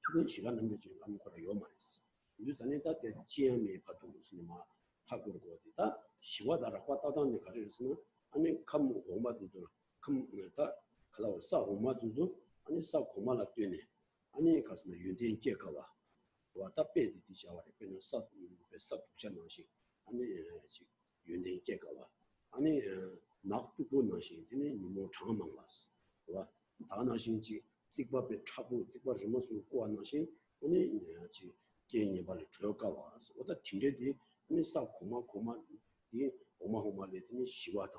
두근 시간 넘겨지 아무거나 요 말했어 유산에 다 지안내 봐도 무슨 말 하고다 시와다라고 따다는 가르치는 아니 감 고마도도 감다 가라고 싸 고마도도 아니 싸 고마라 되네 아니 가서는 윤대인 깨가와 와다 빼디 디샤와에 빼는 싸 부자나시 아니 윤대인 깨가와 아니 낙도 보나시 되네 뭐 장만 왔어 와 다나신지 직밥에 차고 직밥 좀 쓰고 고나시 아니 지 개인이 발을 들어가와 와다 팀레디 아니 싸 고마 이 고마고마레더니 시와다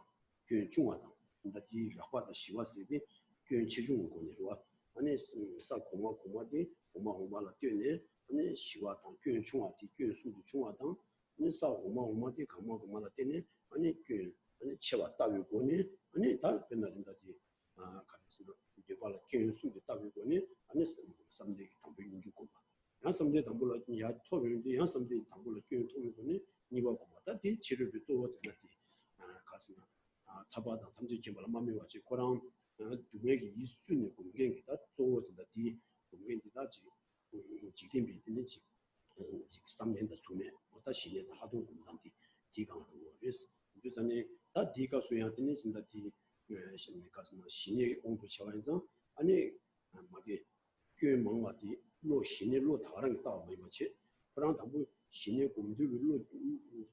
그 중화다 근데 이 라바다 시와세비 그 최종 거니로 아니 싸 고마고마디 고마고마라 되네 아니 시와다 그 중화디 그 수도 중화다 아니 싸 고마고마디 고마고마라 되네 아니 그 아니 채와 따위 거니 아니 다 끝나진다지 가르치는 이발라 그 수도 따위 거니 아니 삼대 담배인 주고 야 삼대 담불라 야 토르인데 야 삼대 담불라 그 통이거니 니가 고마다 디 치료를做어떻게 가스나 타바다 탐지 개발 마음이 왔지 고랑 두개기 이수는 공개기다 做어떻게 디 공개기다지 지림비든지 3년의 수면 어떤 시에 하도 공단디 디강으로 그래서 그전에 다 디가 소양한테 진짜 디 신이 가스나 신의 공부 차원에서 아니 막게 그 뭔가디 로 신의 로 다른 게 따와 맞지 그런 담부 신의 공부를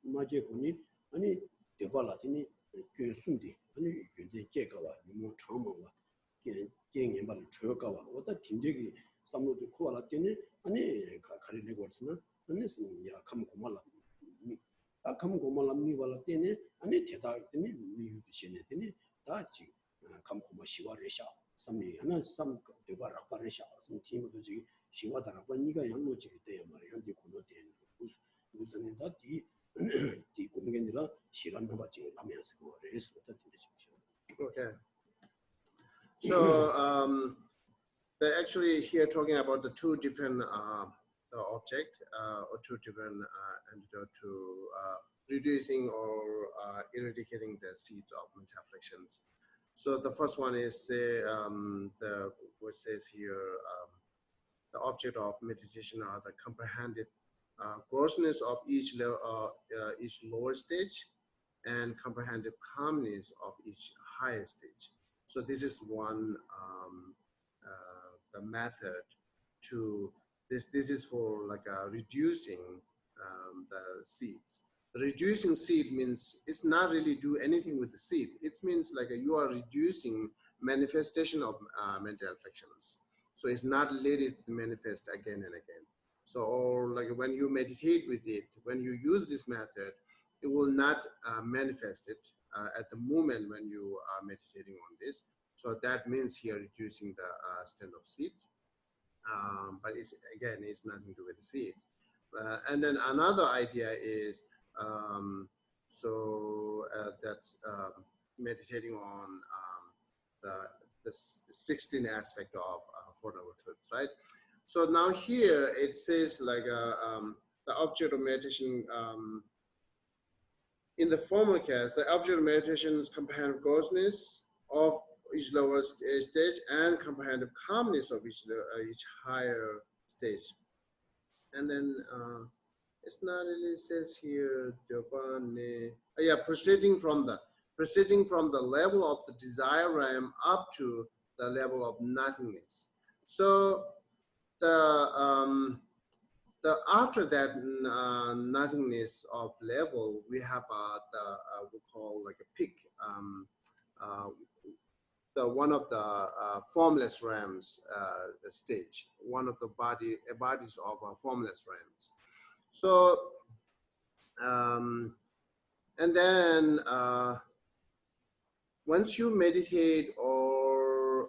맞게 보니 아니 대발라더니 그 순디 아니 근데 개가와 뭐 장망과 개개년발 저가와 어떤 팀적이 삼로도 코알았더니 아니 가리내고 왔으나 아니 야 감 고말라 감 고말람니 발았더니 아니 대다더니 미유도 신했더니 다지 감 고마 시와레샤 삼리 하나 삼 대바라 바레샤 삼 팀도 지 시와다라고 니가 양로지 돼야 말이야 근데 고노 되는 무슨 다디 디 공견이라 시간나 받지 하면서 그래서 Okay. So they're actually here talking about the two different object or two different antidote to reducing or eradicating the seeds of mental afflictions. So the first one is what says here, the object of meditation are the comprehended grossness of each lower stage and comprehensive calmness of each higher stage. So this is one the method to this is for like reducing the seeds. Reducing seed means it's not really do anything with the seed. It means like you are reducing manifestation of mental afflictions. So it's not let it manifest again and again. So, or like when you meditate with it, when you use this method, it will not manifest it at the moment when you are meditating on this. So that means here reducing the stand of seeds. But it's again, it's nothing to do with the seed. And then another idea is that's meditating on the 16 aspect of Four Noble Truths, right? So now here it says like the object of meditation in the former case, the object of meditation is comprehensive grossness of each lower stage and comprehensive calmness of each higher stage. And then it's not really says here, yeah, proceeding from the level of the desire realm up to the level of nothingness. So the after that nothingness of level, we have we call like a peak, the one of the formless realms stage, one of the bodies of formless realms. So and then once you meditate or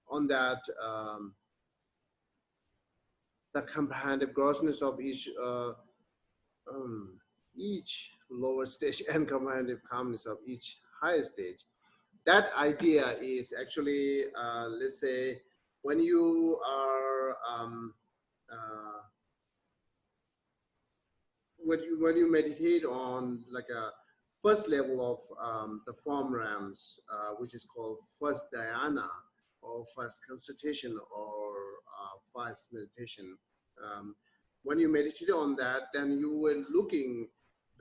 on that the comprehensive grossness of each lower stage and comprehensive calmness of each higher stage. That idea is actually, let's say, when you are when you meditate on like a first level of the form realms, which is called first dhyana or first constitution or first meditation. When you meditate on that, then you will looking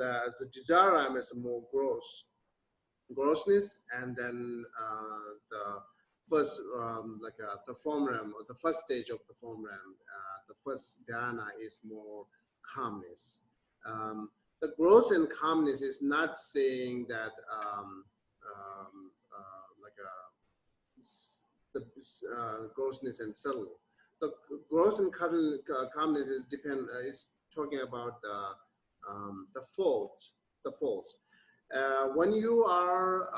as the desire realm as more grossness, and then the first the form realm or the first stage of the form realm, the first dhyana is more calmness. The gross and calmness is not saying that the grossness and subtle. The gross and calmness is is talking about the faults. When you are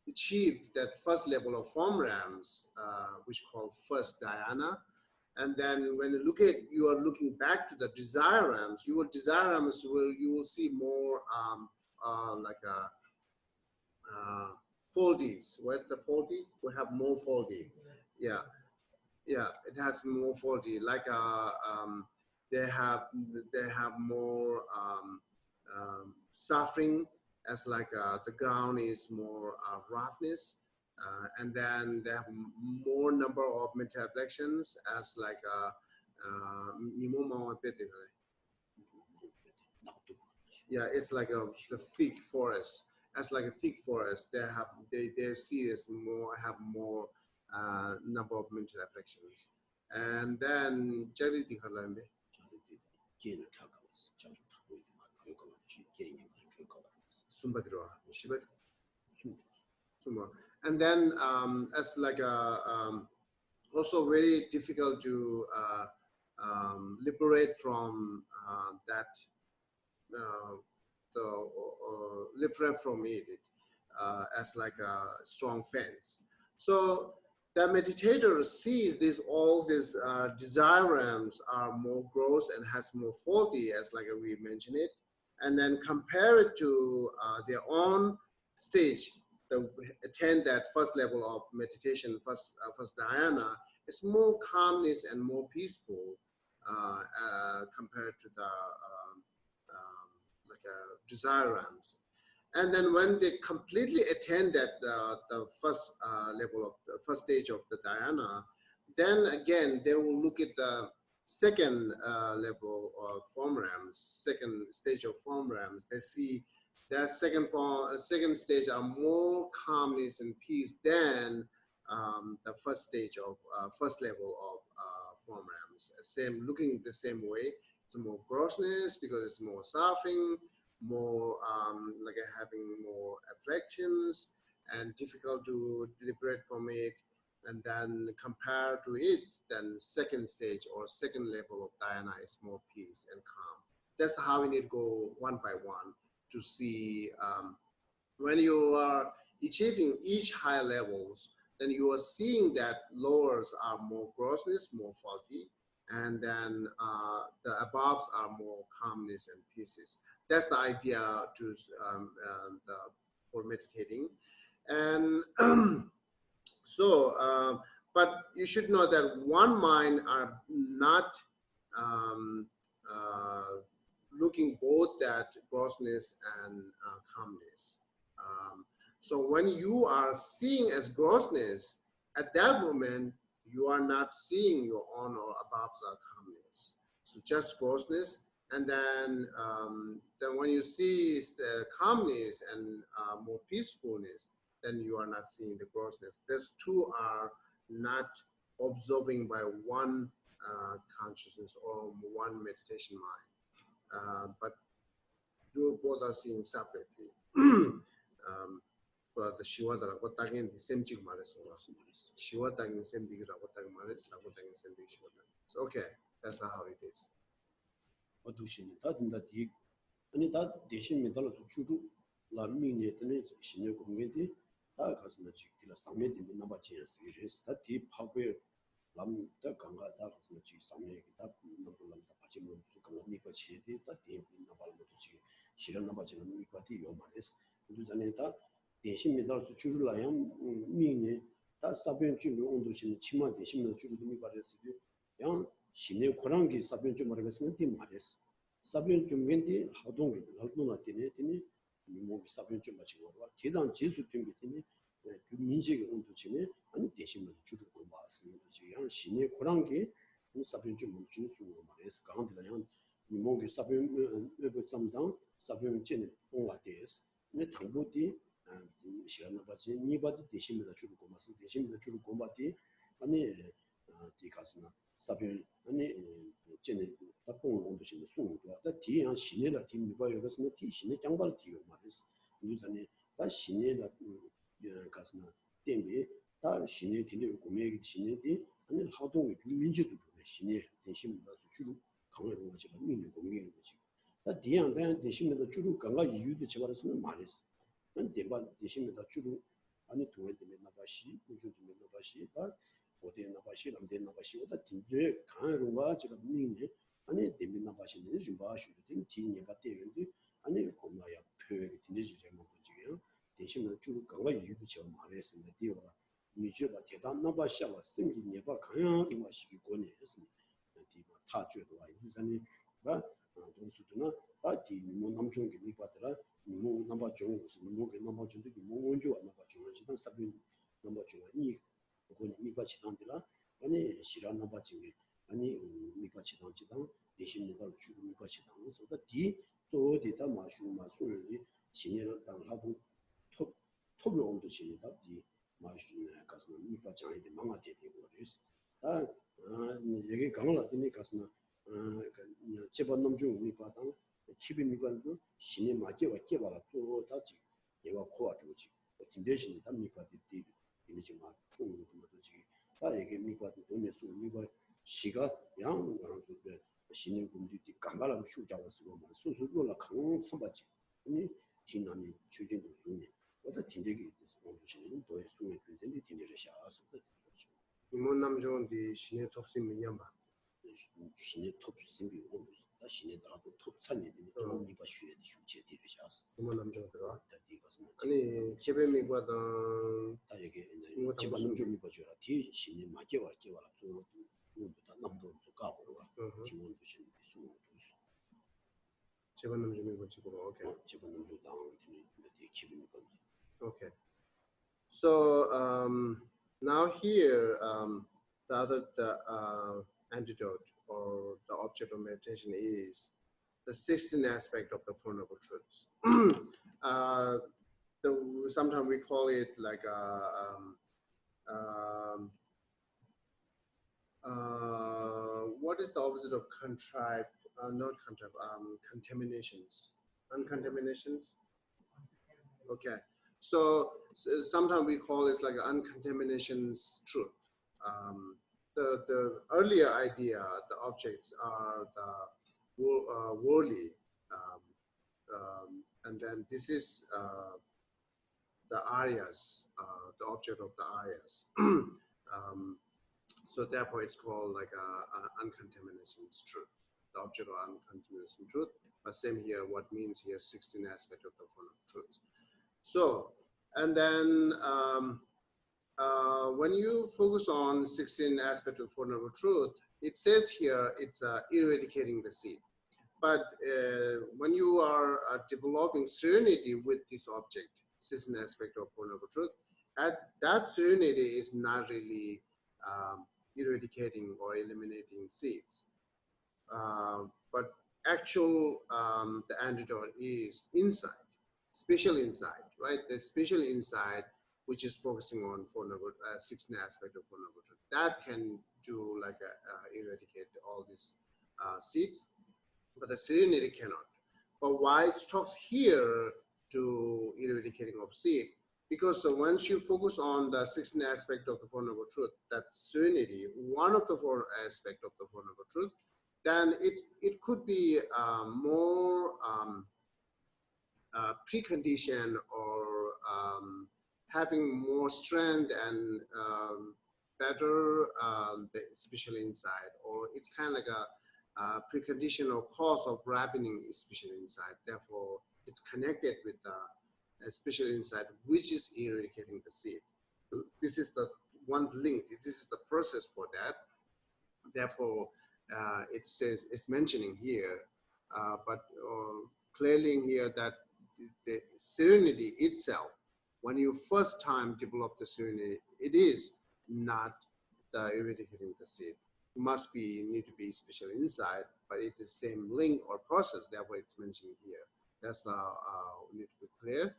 achieved that first level of form realms, which called first dhyana, and then when you are looking back to the desire realms, you will see more foldies. What the foldy? We have more foldy. Yeah, it has more foldy. Like they have more suffering, as like the ground is more roughness, and then they have more number of mental afflictions, as like yeah, it's like the thick forest. As like a thick forest, they see as have more number of mental afflictions. And then and then as like also very difficult to liberate from that liberate from it as like a strong fence. So the meditator sees all these desire realms are more gross and has more faulty, as like we mentioned it, and then compare it to their own stage. Attend that first level of meditation, first dhyana, it's more calmness and more peaceful compared to the like desire realms. And then when they completely attain that the first level of the first stage of the dhyana, then again they will look at the second level of form realms, second stage of form realms. They see that second stage are more calmness and peace than the first stage of first level of form realms. Same, looking the same way. It's more grossness because it's more suffering, more like having more afflictions and difficult to liberate from it. And then compared to it, then second stage or second level of dhyana is more peace and calm. That's how we need to go one by one to see when you are achieving each higher levels, then you are seeing that lowers are more grossness, more faulty, and then the aboves are more calmness and pieces. That's the idea to for meditating. And so, but you should know that one mind are not looking both at grossness and calmness. So when you are seeing as grossness, at that moment, you are not seeing your own or aboves or calmness. So just grossness. And then when you see the calmness and more peacefulness, then you are not seeing the grossness. These two are not absorbing by one consciousness or one meditation mind. But you both are seeing separately. The Shiwadarago Tagin, the same chick mares. Shiwadang, the same big Rabotang mares, Rabotang, the same big Shiwadang. So, okay, that's not how it is. What do she that in that deep? And that Deshin Medal Chudu, Lamrim, Shino community, that has not chicken, summit in the number chance. It is that deep power Lam the Ganga, that was not chicken, summit, that number of the Pachimo, Mika Chidi, that deep in the Balmochi, Shiranabachim, Mikati, Yomaris, Luzaneta. 대신 메달수 주르라양 미네 다 사변 좀 온도신 치마 대신 주르도 미 바레스 양 신의 고랑기 사변 좀 말했으면 티 말했어 사변 좀 겐디 하동이 활동나 되네 되네 미모 사변 좀 마치고 와 계단 지수 된 되네 그 민식의 온도치네 아니 대신 주르고 말았으면 양 신의 고랑기 사변 좀 멈추는 수로 말했어 강한데 양 미모기 사변 외부 잠당 사변 찐 온라데스 네 당보디 시간나바지 니바디 대신에다 주로 고마서 대신에다 주로 고마디 아니 디가스나 사변 아니 전에 딱봉을 온도시는 수능도 다 뒤에 신내라 팀이가 여기서 티 신내 장발 뒤로 말했어 유전에 다 신내라 가스나 땡비 다 신내 뒤에 고매기 신내디 아니 하동의 민주도 신내 대신에다 주로 강화로 가지고 민주 공개하는 거지 다 뒤에 대신에다 주로 강화 이유도 제발했으면 말했어 대바 대신에다 주로 아니 동에 되면 나바시 우주 되면 나바시 다 어디에 나바시 남대 나바시보다 진짜 강하로가 제가 민이 아니 되면 나바시는 좀 봐시도 된 뒤에 받대는데 아니 고마야 표현이 되지 잘못 보지요 대신에 주로 강화 이유도 제가 말했습니다 뒤에가 미주가 대단 나바시와 생기 내가 강하로가 시기 권했습니다 뒤가 다 줘도 와 유산이 봐 동수도나 바디 뭐 남중게 미바더라 뭐 넘버 중스 뭐게 넘버 중도 뭐 먼저 넘버 중은 사빈 넘버 중이 그거는 미바치 단들아 아니 시란 넘버 중에 아니 미바치 단지당 대신 내가 주로 미바치 당서 디 저디다 마슈마수리 신이를 당하고 톱이 온도 신이다 디 마슈네 가서 미바치 아이데 망아게 되고 그랬어 아 여기 강을 왔더니 가서 제반 남중 미바당 키비 미관도 신의 맞게와 깨봐라 또 다지 얘가 코와 주지 김대신이 다 미관이 되게 이제 막 소문도 그러지 다 이게 미관도 돈에 수 미관 시가 양으로 그 신의 군들이 강가랑 휴자고 쓰고 말 소소로라 강 참바지 아니 진남이 추진도 수네 어떤 팀들이 있어 신의 도에 수에 되는데 팀들이 샤서 이문남종의 신의 톱심 미냐마 신의 톱심이 오고 신의 나도 톱찬이 또 니가 쉬에 쉬체 되셔서 이문남종 들어 이것은 아니 개배미과다 다 이게 집안은 좀 입어줘라 뒤 신의 맞게와 깨와라 또 남도 가보러 와 기본도 신의 수도 Okay. 집어넣어주당 기분이 건지. Okay. So now here, the antidote or the object of meditation is the 16 aspect of the Four Noble Truths. Sometimes we call it like what is the opposite of contrive? Not contrive. Contaminations. Uncontaminations. Okay. So sometimes we call it like uncontaminations truth. The earlier idea, the objects are the worldly, and then this is the aryas, the object of the aryas. So therefore, it's called like a uncontaminations truth, the object of uncontamination truth. But same here, what means here 16 aspect of the Four Noble Truths. So, and then when you focus on 16 aspect of Four Noble Truth, it says here it's eradicating the seed. But when you are developing serenity with this object, 16 aspect of Four Noble Truth, that serenity is not really eradicating or eliminating seeds. But actual, the antidote is inside, special insight, right? The special insight, which is focusing on 16 aspect of Four Noble Truth, that can do like eradicate all these seeds, but the serenity cannot. But why it talks here to eradicating of seed? Because once you focus on the 16 aspect of the Four Noble Truth, that serenity, one of the four aspect of the Four Noble Truth, then it could be more precondition or having more strength and better the special insight, or it's kind of like a precondition or cause of ripening special insight. Therefore, it's connected with the special insight, which is eradicating the seed. This is the one link. This is the process for that. Therefore, it says it's mentioning here, but clearly in here that the serenity itself, when you first time develop the serenity, it is not the eradicating the seed. It must be need to be special insight, but it is same link or process. Therefore, it's mentioned here. That's the need to be clear.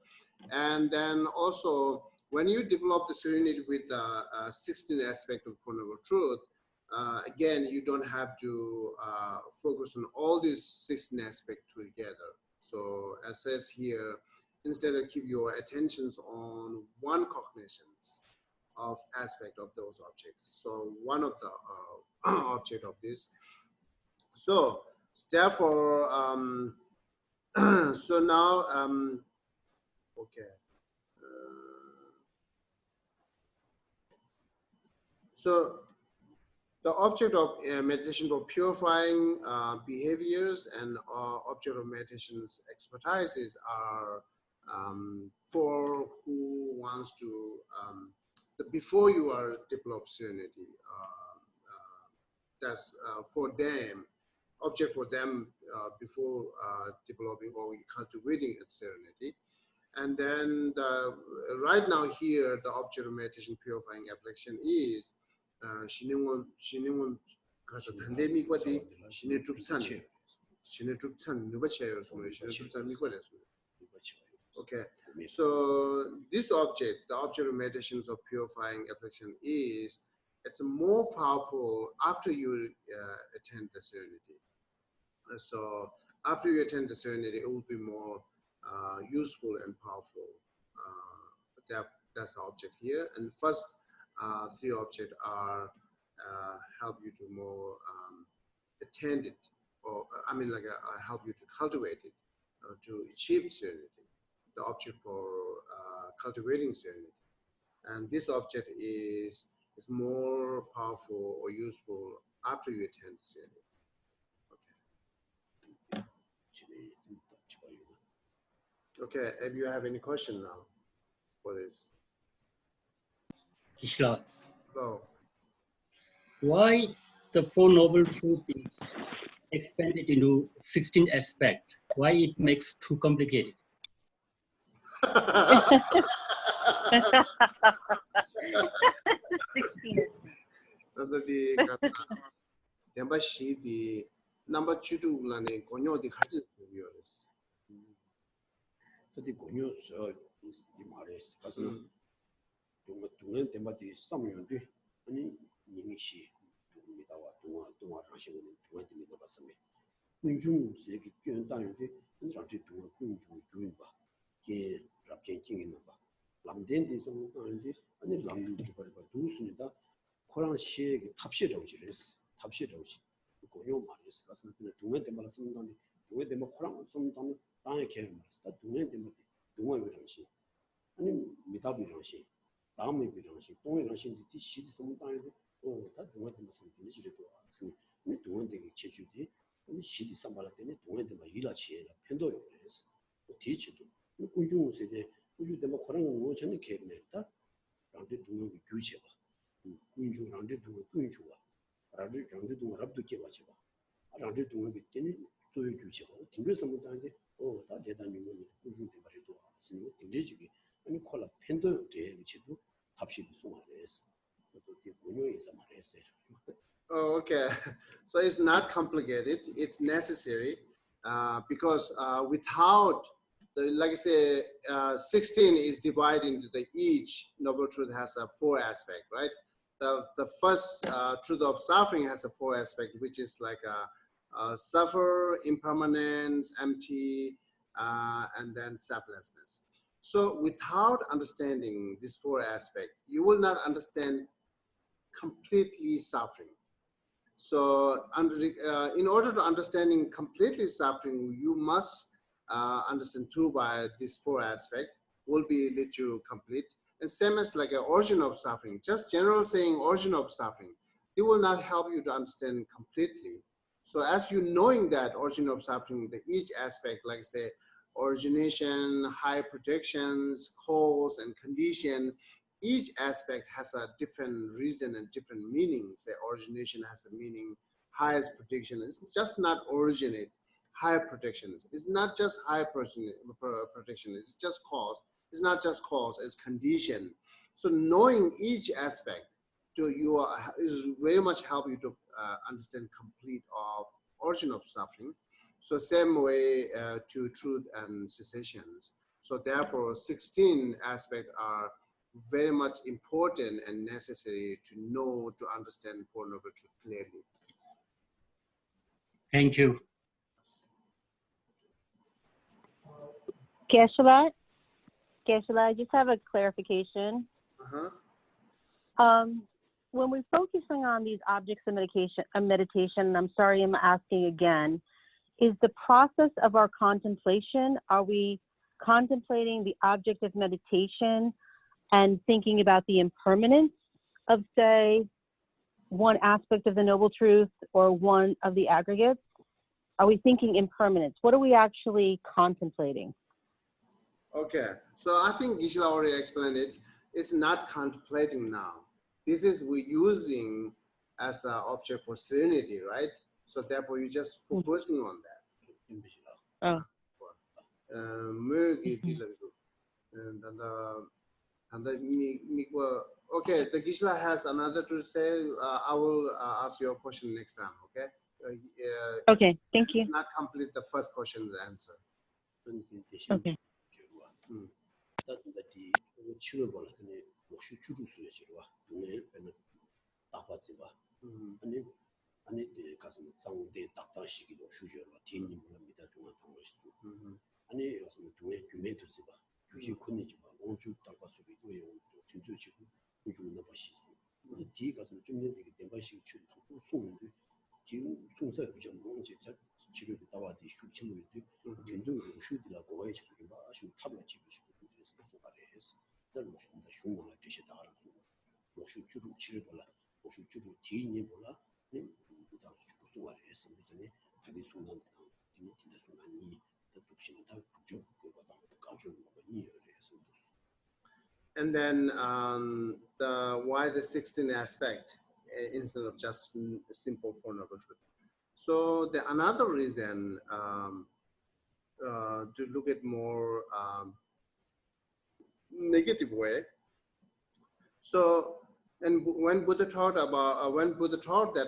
And then also, when you develop the serenity with the 16 aspect of Four Noble Truth, again, you don't have to focus on all these 16 aspects together. So as says here, instead of keep your attentions on one cognitions of aspect of those objects. So one of the object of this. So therefore, so now, okay. So the object of meditation for purifying behaviors and object of meditation's expertises are for who wants to, before you are develop serenity, that's for them, object for them before developing or cultivating its serenity. And then right now here, the object of meditation purifying affliction is 신흥원 가서 단대미 거디 신의 줍산 누바체요 신의 줍산 미거래서. Okay, so this object, the object of meditations of purifying affliction is, it's more powerful after you attend the serenity. So after you attend the serenity, it will be more useful and powerful. That's the object here. And first three objects are help you to more attend it, or I mean like help you to cultivate it, to achieve serenity. The object for cultivating serenity. And this object is more powerful or useful after you attend serenity. Okay, if you have any question now for this. Kishla, Go. why the Four Noble Truth is expand it into 16 aspects? Why it makes too complicated? 16. the number she the number 2 lane konyo the khasi yours. 저기 공유서 이 말에서 가서 동안 때마다 삼년도 아니 이미시 동미다와 동화 하시는 동안입니다 봤습니다. 군중 세계 견단인데 인상지 동안 군중 주인바 게 잡견킹 있는 바 람덴데서 뭐인데 아니 람덴 주발이 두스니다 코란 시에게 탑시라고 지랬어. 탑시라고 지 공유 말에서 가서 동안 때마다 쓰는데 동안 때마다 코란 쓰는데 땅에 계획 말했다. 동네 때문에 동네 비랑시 아니 미답 비랑시 다음에 비랑시 동네 비랑시 뒤 시디 성당에 다 동네 때문에 생기는 지래도 왔으니 이 동네 되게 제주디 아니 시디 삼발할 때는 동네 때문에 일하치에 편도를 그랬어. 뒤치도 군중 세대 군중 때문에 그런 거 전에 계획 냈다. 라데 동네 규제 봐. 군중 라데 동네 군주가 라데 동네 랍도 계획 봐. 라데 동네 때는 소유 규제가 등교 선물단데 다 대단히 많이 꾸준히 말해도 왔으니 등대지기 아니 콜라 팬도 대비치도 답시도 송하래서 또 공유에서 말했어요. Oh, okay. So it's not complicated. It's necessary because without, like I say, 16 is divided into each noble truth has a 4 aspect, right? The first truth of suffering has a 4 aspect, which is like suffer, impermanence, empty, and then selflessness. So without understanding these 4 aspects, you will not understand completely suffering. So in order to understanding completely suffering, you must understand 2 by these 4 aspects will be lead you complete. And same as like an origin of suffering, just general saying origin of suffering, it will not help you to understand completely. So as you knowing that origin of suffering, each aspect, like say, origination, high projections, cause, and condition, each aspect has a different reason and different meanings. Say origination has a meaning, highest projection is just not originate, higher projections. It's not just high projection, it's just cause. It's not just cause, it's condition. So knowing each aspect is very much help you to understand complete of origin of suffering. So same way to truth and cessations. So therefore 16 aspects are very much important and necessary to know, to understand Four Noble Truth clearly. Thank you. Geshe, I just have a clarification. When we're focusing on these objects of meditation, I'm sorry, I'm asking again, is the process of our contemplation, are we contemplating the object of meditation and thinking about the impermanence of, say, one aspect of the Noble Truth or one of the aggregates? Are we thinking impermanence? What are we actually contemplating? Okay, so I think Geshe already explained it. It's not contemplating now. This is we're using as an object for serenity, right? So therefore you're just focusing on that. Okay, the Geshe has another to say. I will ask your question next time, okay? Okay, thank you. Not complete the first question and answer. Okay. 아니 가서 장대 딱딱시기도 수저로 뒤님을 믿다 동안 당했어. 아니 가서 동에 규명도 봐. 규지 권내지 마. 원주 딱바수기 도에 진주지고 우주는 봐시스. 뒤 가서 좀 내게 대바시 출 또 송인데 지금 송사 좀 뭔지 치료도 나와디 슈치모도 견종으로 슈디라고 와야 지금 봐. 아시면 탑을 지고 싶고 그래서 소가래 했어. 그걸 무슨 흉물을 드시 나가서 뭐 슈주로 치료를 슈주로 뒤니 몰라. And then why the 16 aspect instead of just simple Four Noble Truth. So the another reason to look at more negative way. So, and when Buddha taught that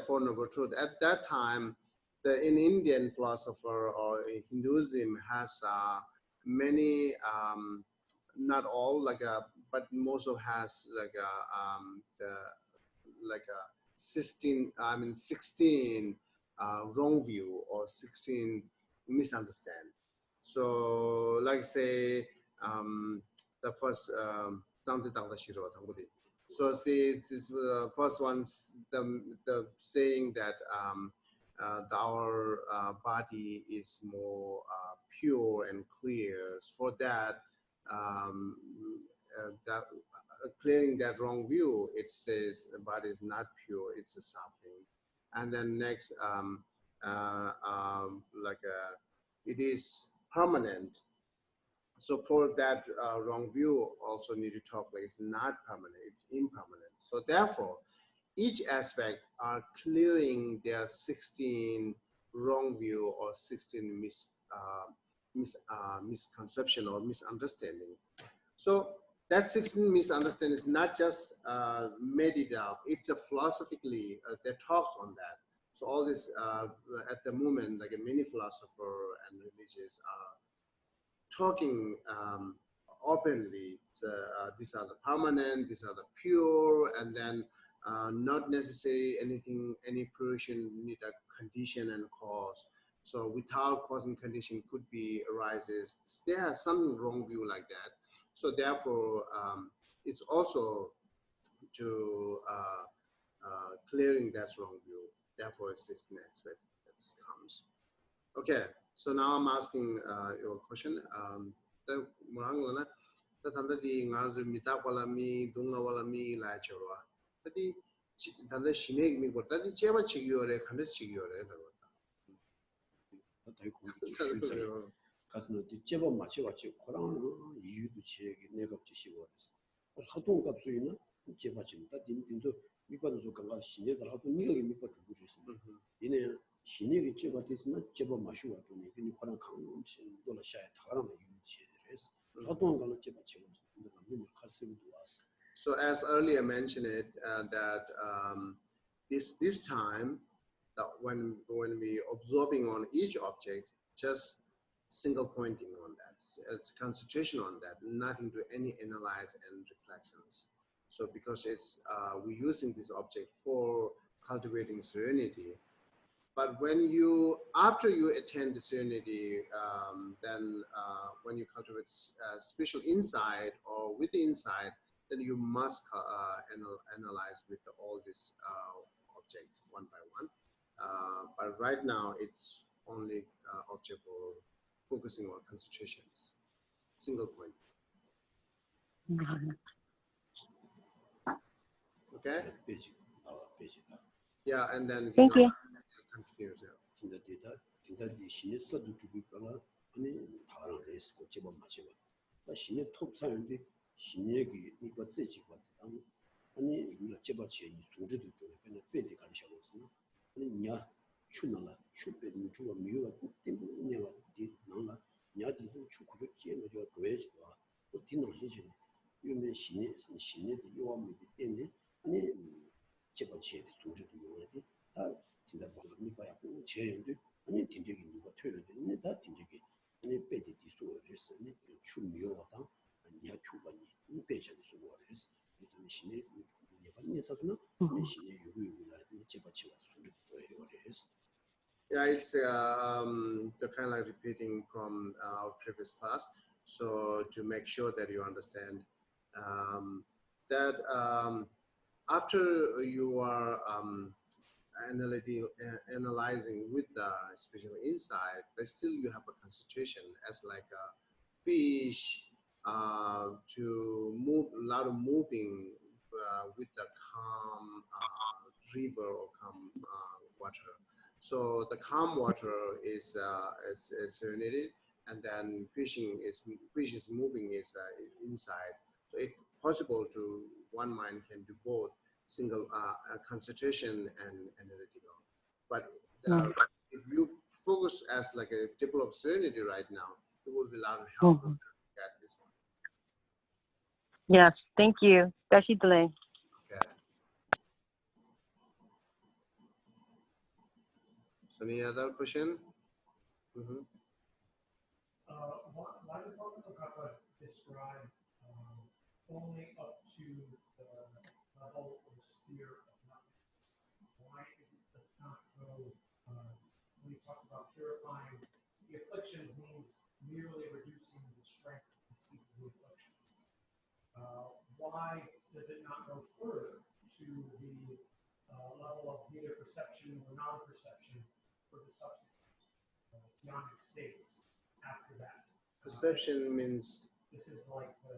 Four Noble Truth, at that time, in Indian philosopher or Hinduism has many, not all, but most of has like a 16 wrong view or 16 misunderstand. So like say the first so see this first one's the saying that our body is more pure and clear. For that clearing that wrong view, it says the body is not pure, it's a suffering. And then next, it is permanent. So for that wrong view, also need to talk like it's not permanent, it's impermanent. So therefore, each aspect are clearing their 16 wrong view or 16 misconception or misunderstanding. So that 16 misunderstanding is not just made it up, it's a philosophically, there talks on that. So all this, at the moment, like many philosophers and religious are talking openly. So, these are the permanent, these are the pure, and then not necessarily anything, any fruition need a condition and cause. So without cause and condition could be arises. There's something wrong view like that. So therefore, it's also to clearing that wrong view. Therefore, it's this next bit that comes. Okay, so now I'm asking your question. The Murangana, the Tanda di Ngazu Mita Walami, Dunga Walami, La Chorwa. Tadi Tanda Shinig me got that Cheva Chigiore, Kandas Chigiore. 가서는 제법 맞춰가지고 그러는 이유도 지역이 내가 지시거든요. 하동 값수이는 제법 지금 다 딘딘도 미관도 강가 신뢰를 하고 미역이 미과 주고 있습니다. 이내 신뢰가 제법 됐으면 제법 마시고 왔더니 이 그런 강음신 돌아 샤에 다가는 유지해서 하동 가는 제법 지금 있습니다. 너무 가슴이 왔어. So as earlier mentioned it that this time that when we observing on each object, just single pointing on that, it's concentration on that, nothing to any analyze and reflections. So because it's we're using this object for cultivating serenity, but when you after you attend the serenity, then when you cultivate special insight or with the insight, then you must analyze with all this object one by one. But right now it's only object for focusing on concentrations, single point. Okay. Yeah, and then Thank you. Continues. Yeah. 진짜 대다 신에서도 주고 있거나 아니 다른 레스고 제법 맞지만 나 신의 톱 사는데 신에기 이거 째지고 아니 이거 제법 제 소리도 좀 그냥 빼대 가르쳐 놓으면 아니 냐 추나라 추빼 누주가 미워가 때문에 내가 뒤 나나 냐도 추고를 깨면서 줘야지 또 뒤나시지 이면 신의 요함이 때문에 아니 제법 제 소리도 요하지 다 진짜 뭐니 봐야 제인데 아니 진짜기 누가 퇴는데 다 진짜기 아니 빼디 디소를 했으니 추미요다 아니야 추바니 빼자는 소리를 했어 그래서 신의 예반에 있어서는 신의 요구요구라 제바치와 소리를 줘요 그래서 Yeah, it's the kind of like repeating from our previous class. So to make sure that you understand that after you are analyzing with the spiritual insight, but still you have a concentration as like a fish to move, a lot of moving with the calm river or calm water. So the calm water is serenity, and then fish is moving is inside. So it's possible to one mind can do both single concentration and analytical. But if you focus as like a develop serenity right now, it will be a lot of help to get this one. Yes, thank you. Dashi delay. Okay. So any other question? Why does Kalsang describe only up to the level or sphere of nothingness? Why does it not go, when he talks about purifying the afflictions means merely reducing the strength and seeds of the afflictions? Why does it not go further to the level of neither perception or non-perception for the subsequent beyond states after that? Perception means this is like the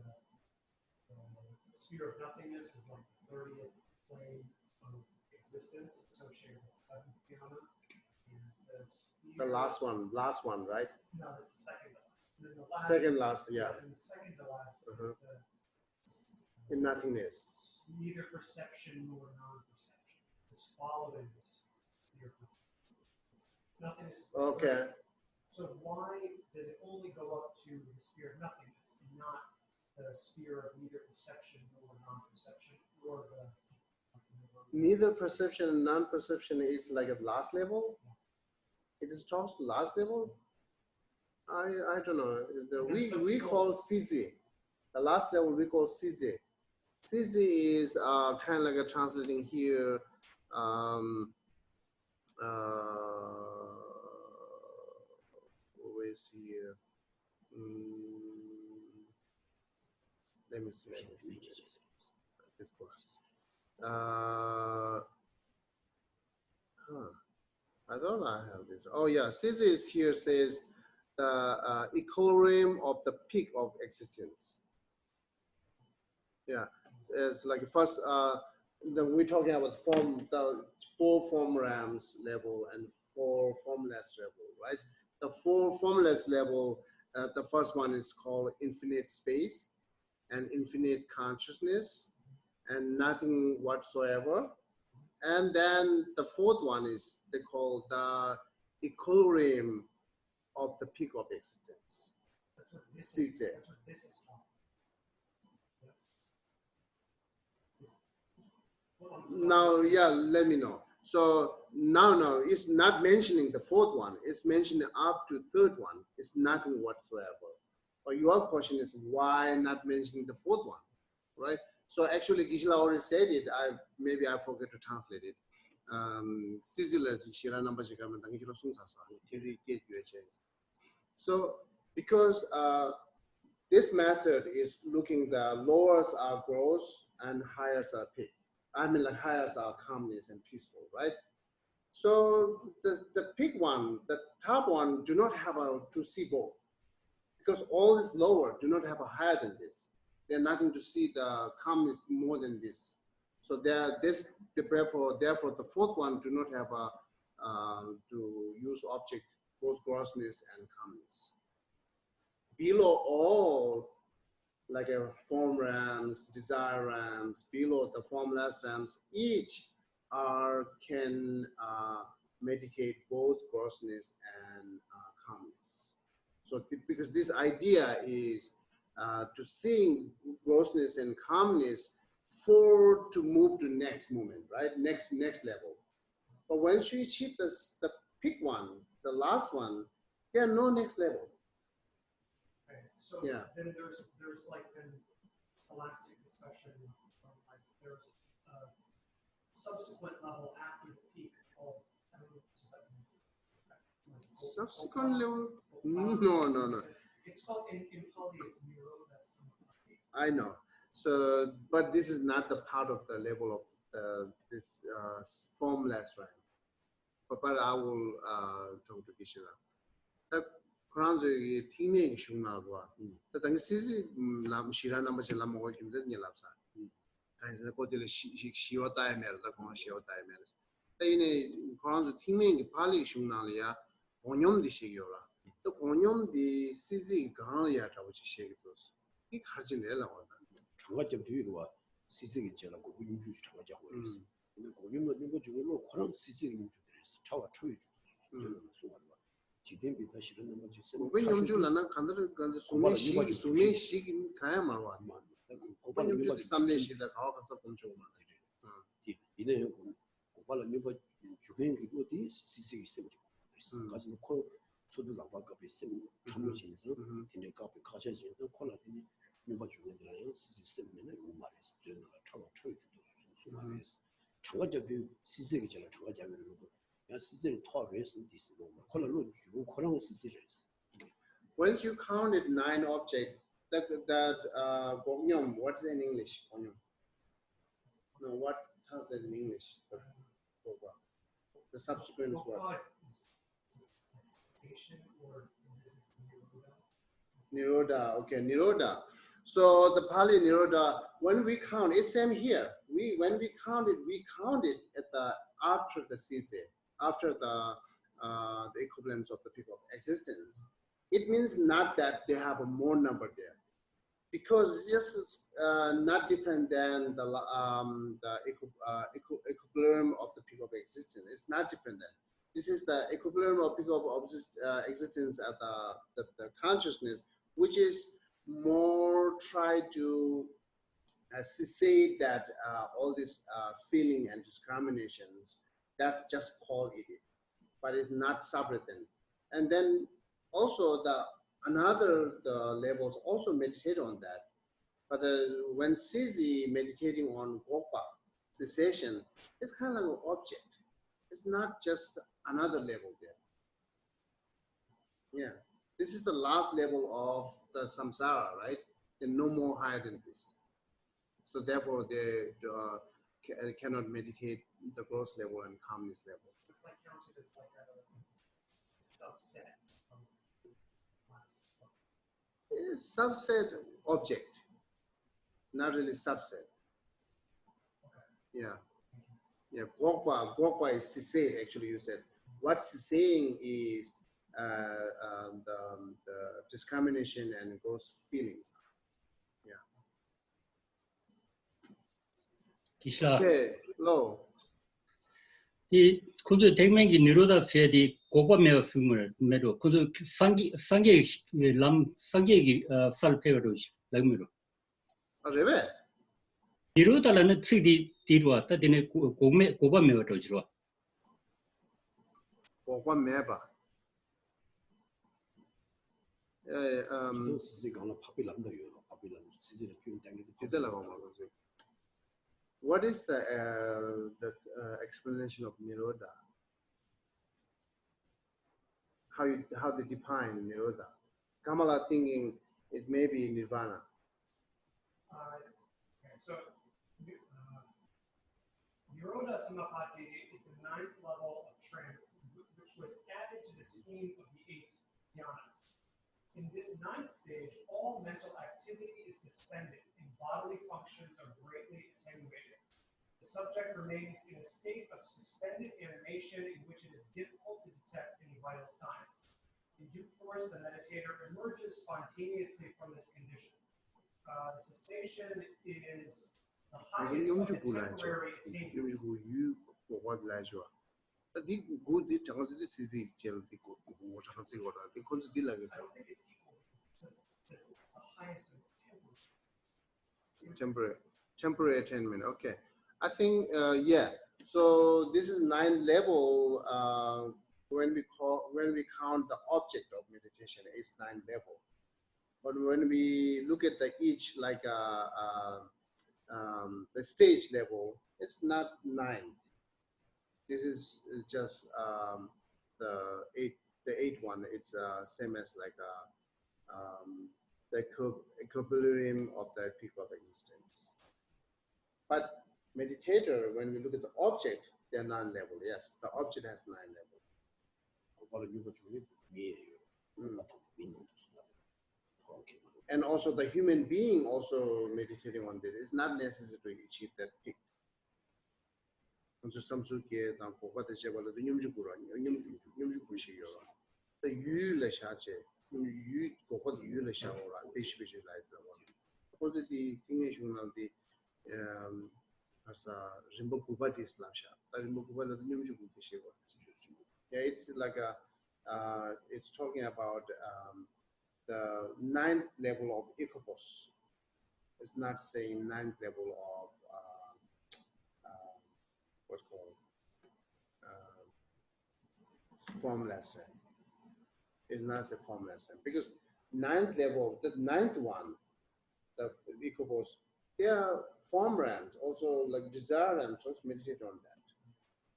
sphere of nothingness is like the 30th plane of existence associated with the seventh phenomena. The last one, right? No, that's the second to last. And then the last, second last, yeah. And the second to last is the in nothingness. Neither perception nor non-perception. It's followed in this sphere of nothingness. Nothingness. Okay. So why does it only go up to the sphere of nothingness and not the sphere of neither perception nor non-perception or the neither perception and non-perception is like at last level? It is talks to last level? I don't know. We call CZ. The last level we call CZ. CZ is kind of like a translating here. Where is here? Let me see. This book. I thought I have this. Oh yeah, CZ is here says the equilibrium of the peak of existence. Yeah, it's like first we're talking about the 4 form realms level and 4 formless level, right? The 4 formless level, the first one is called infinite space and infinite consciousness and nothing whatsoever. And then the 4th one is they call the equilibrium of the peak of existence. CZ. Now, yeah, let me know. So now it's not mentioning the 4th one. It's mentioning up to 3rd one. It's nothing whatsoever. But your question is why not mentioning the 4th one, right? So actually, Geshe already said it. Maybe I forget to translate it. So because this method is looking the lowers are growth and highers are peak. I mean, like highers are calmness and peaceful, right? So the peak one, the top one, do not have to see both, because all this lower do not have a higher than this. They're nothing to see the calmness more than this. So therefore the 4th one do not have to use object both grossness and calmness. Below all, like a form realms, desire realms, below the formless realms, each can meditate both grossness and calmness. So because this idea is to sing grossness and calmness to move to next moment, right? Next level. But once you achieve the peak one, the last one, there are no next level. Okay, so yeah. Then there's like an elastic discussion from like there's a subsequent level after the peak called, I don't know what that means. Subsequent level? No. It's called in Pali it's Niro. I know. So, but this is not the part of the level of this formless realm. But I will talk to Geshe. The Quran is teaming shungna wa. The thing is, lam shira nama je lam mo kimze ni lapsa. Kaise ko dile shiwa tai mer da ko shiwa tai mer. The ine Quran is teaming Pali shungna liya onyom di shigyora. The onyom di sizi gan ya ta uchi shigdos. 이 가진 애라 와. 장가점 뒤로와 시세기 제라 고 인주 장가자 버렸어. 근데 고기만 이거 주로 코랑 시세기 인주 됐어. 차와 초이 주. 저는 수고하고 지된 비다 싫은 거 주세요. 왜 염주라나 간들 간지 수메 시긴 가야 말와. 고발 염주 3년시다 가서 검증 만들지. 이내 고발 염주 주변 기도디 시시 있으면 가서 코 소도랑 바꿔 있으면 참으시면서 근데 가서 가셔지도 콜라더니 염주 주변에 시시 있으면 말해서 저는 차고 주도 수말해서 장가적인 시세가 제가 장가적으로 once you counted 9 objects, that what's in English? No, what translated in English? The subsequent word. Nirodha. Okay, Nirodha. So the Pali Nirodha, when we count, it's same here. When we count it at the after the sise, after the equivalence of the people of existence. It means not that they have a more number there, because it's just not different than the equilibrium of the people of existence. It's not different than. This is the equilibrium of people of existence at the consciousness, which is more try to say that all this feeling and discriminations, that's just call it, but it's not subwritten. And then also the levels also meditate on that. But when Sizi meditating on Gopa, cessation, it's kind of like an object. It's not just another level there. Yeah, this is the last level of the samsara, right? And no more higher than this. So therefore, they cannot meditate the gross level and calmness level. It's like counted as like a subset. It's subset object, not really subset. Yeah. Yeah, Gokwa is sisei, actually you said. What siseiing is the discrimination and gross feelings. Yeah. 기사 Okay, low. 이 kunzu tekmengi niroda fedi 고밤에 품을 매로 kunzu 상계 람 상계기 살페로 랑미로 Reve? niro다라는 측이 뒤로 왔다 되네 고밤에 와도지로 Gokwa meba. What is the explanation of Nirodha? How they define Nirodha? Kamala thinking is maybe Nirvana. So, Nirodha Samapatti is the 9th level of trance, which was added to the scheme of the 8 dhyanas. In this 9th stage, all mental activity is suspended and bodily functions are greatly attenuated. The subject remains in a state of suspended animation in which it is difficult to detect any vital signs. In due course, the meditator emerges spontaneously from this condition. The cessation is the highest of the temporary attainments. I don't think it's equal. It's the highest of Temporary attainment. Okay, I think yeah. So this is 9th level. When we count the object of meditation, it's 9th level. But when we look at each like the stage level, it's not 9. This is just the 8th one. It's same as like the equilibrium of the peak of existence. But meditator, when we look at the object, they're 9 level. Yes, the object has 9 level. And also the human being also meditating on this. It's not necessary to achieve that peak. Yeah, it's like a, it's talking about the 9th level of Ichabos. It's not saying 9th level of what's called formless RAM. It's not a formless RAM because 9th level, the 9th one, the Ichabos, they are form RAMs, also like desire RAMs, also meditate on that.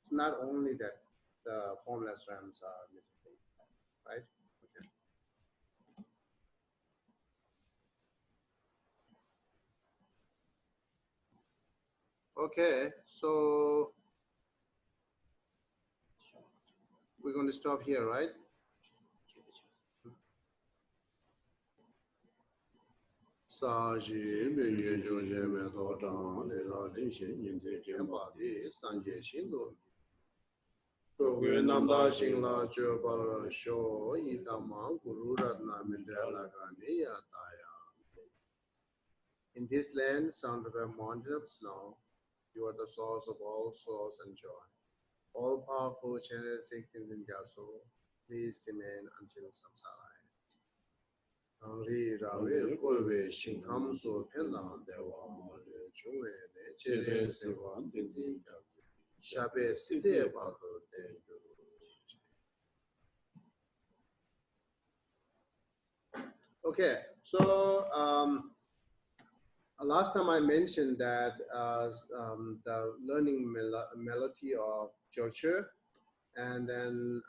It's not only that the formless RAMs are meditating, right? Okay, so we're going to stop here, right? Sa ji me yue zhong zhe me to zhang le la ling xin yin de jian ba di san jie xin lu. Zhuo gui nam da xing la zhe ba le xiu yi da ma gu ru rat na me de la ga ni ya da ya. In this land, surrounded by a mountain of snow, you are the source of all souls and joy. All powerful channel seeking in your soul, please remain until samsara. Angri rawe korwe shinkam so pendang dewa mole chungwe ne chere sewa bindin shabe site bado de. Okay, so last time I mentioned that the learning melody of Geshe, and then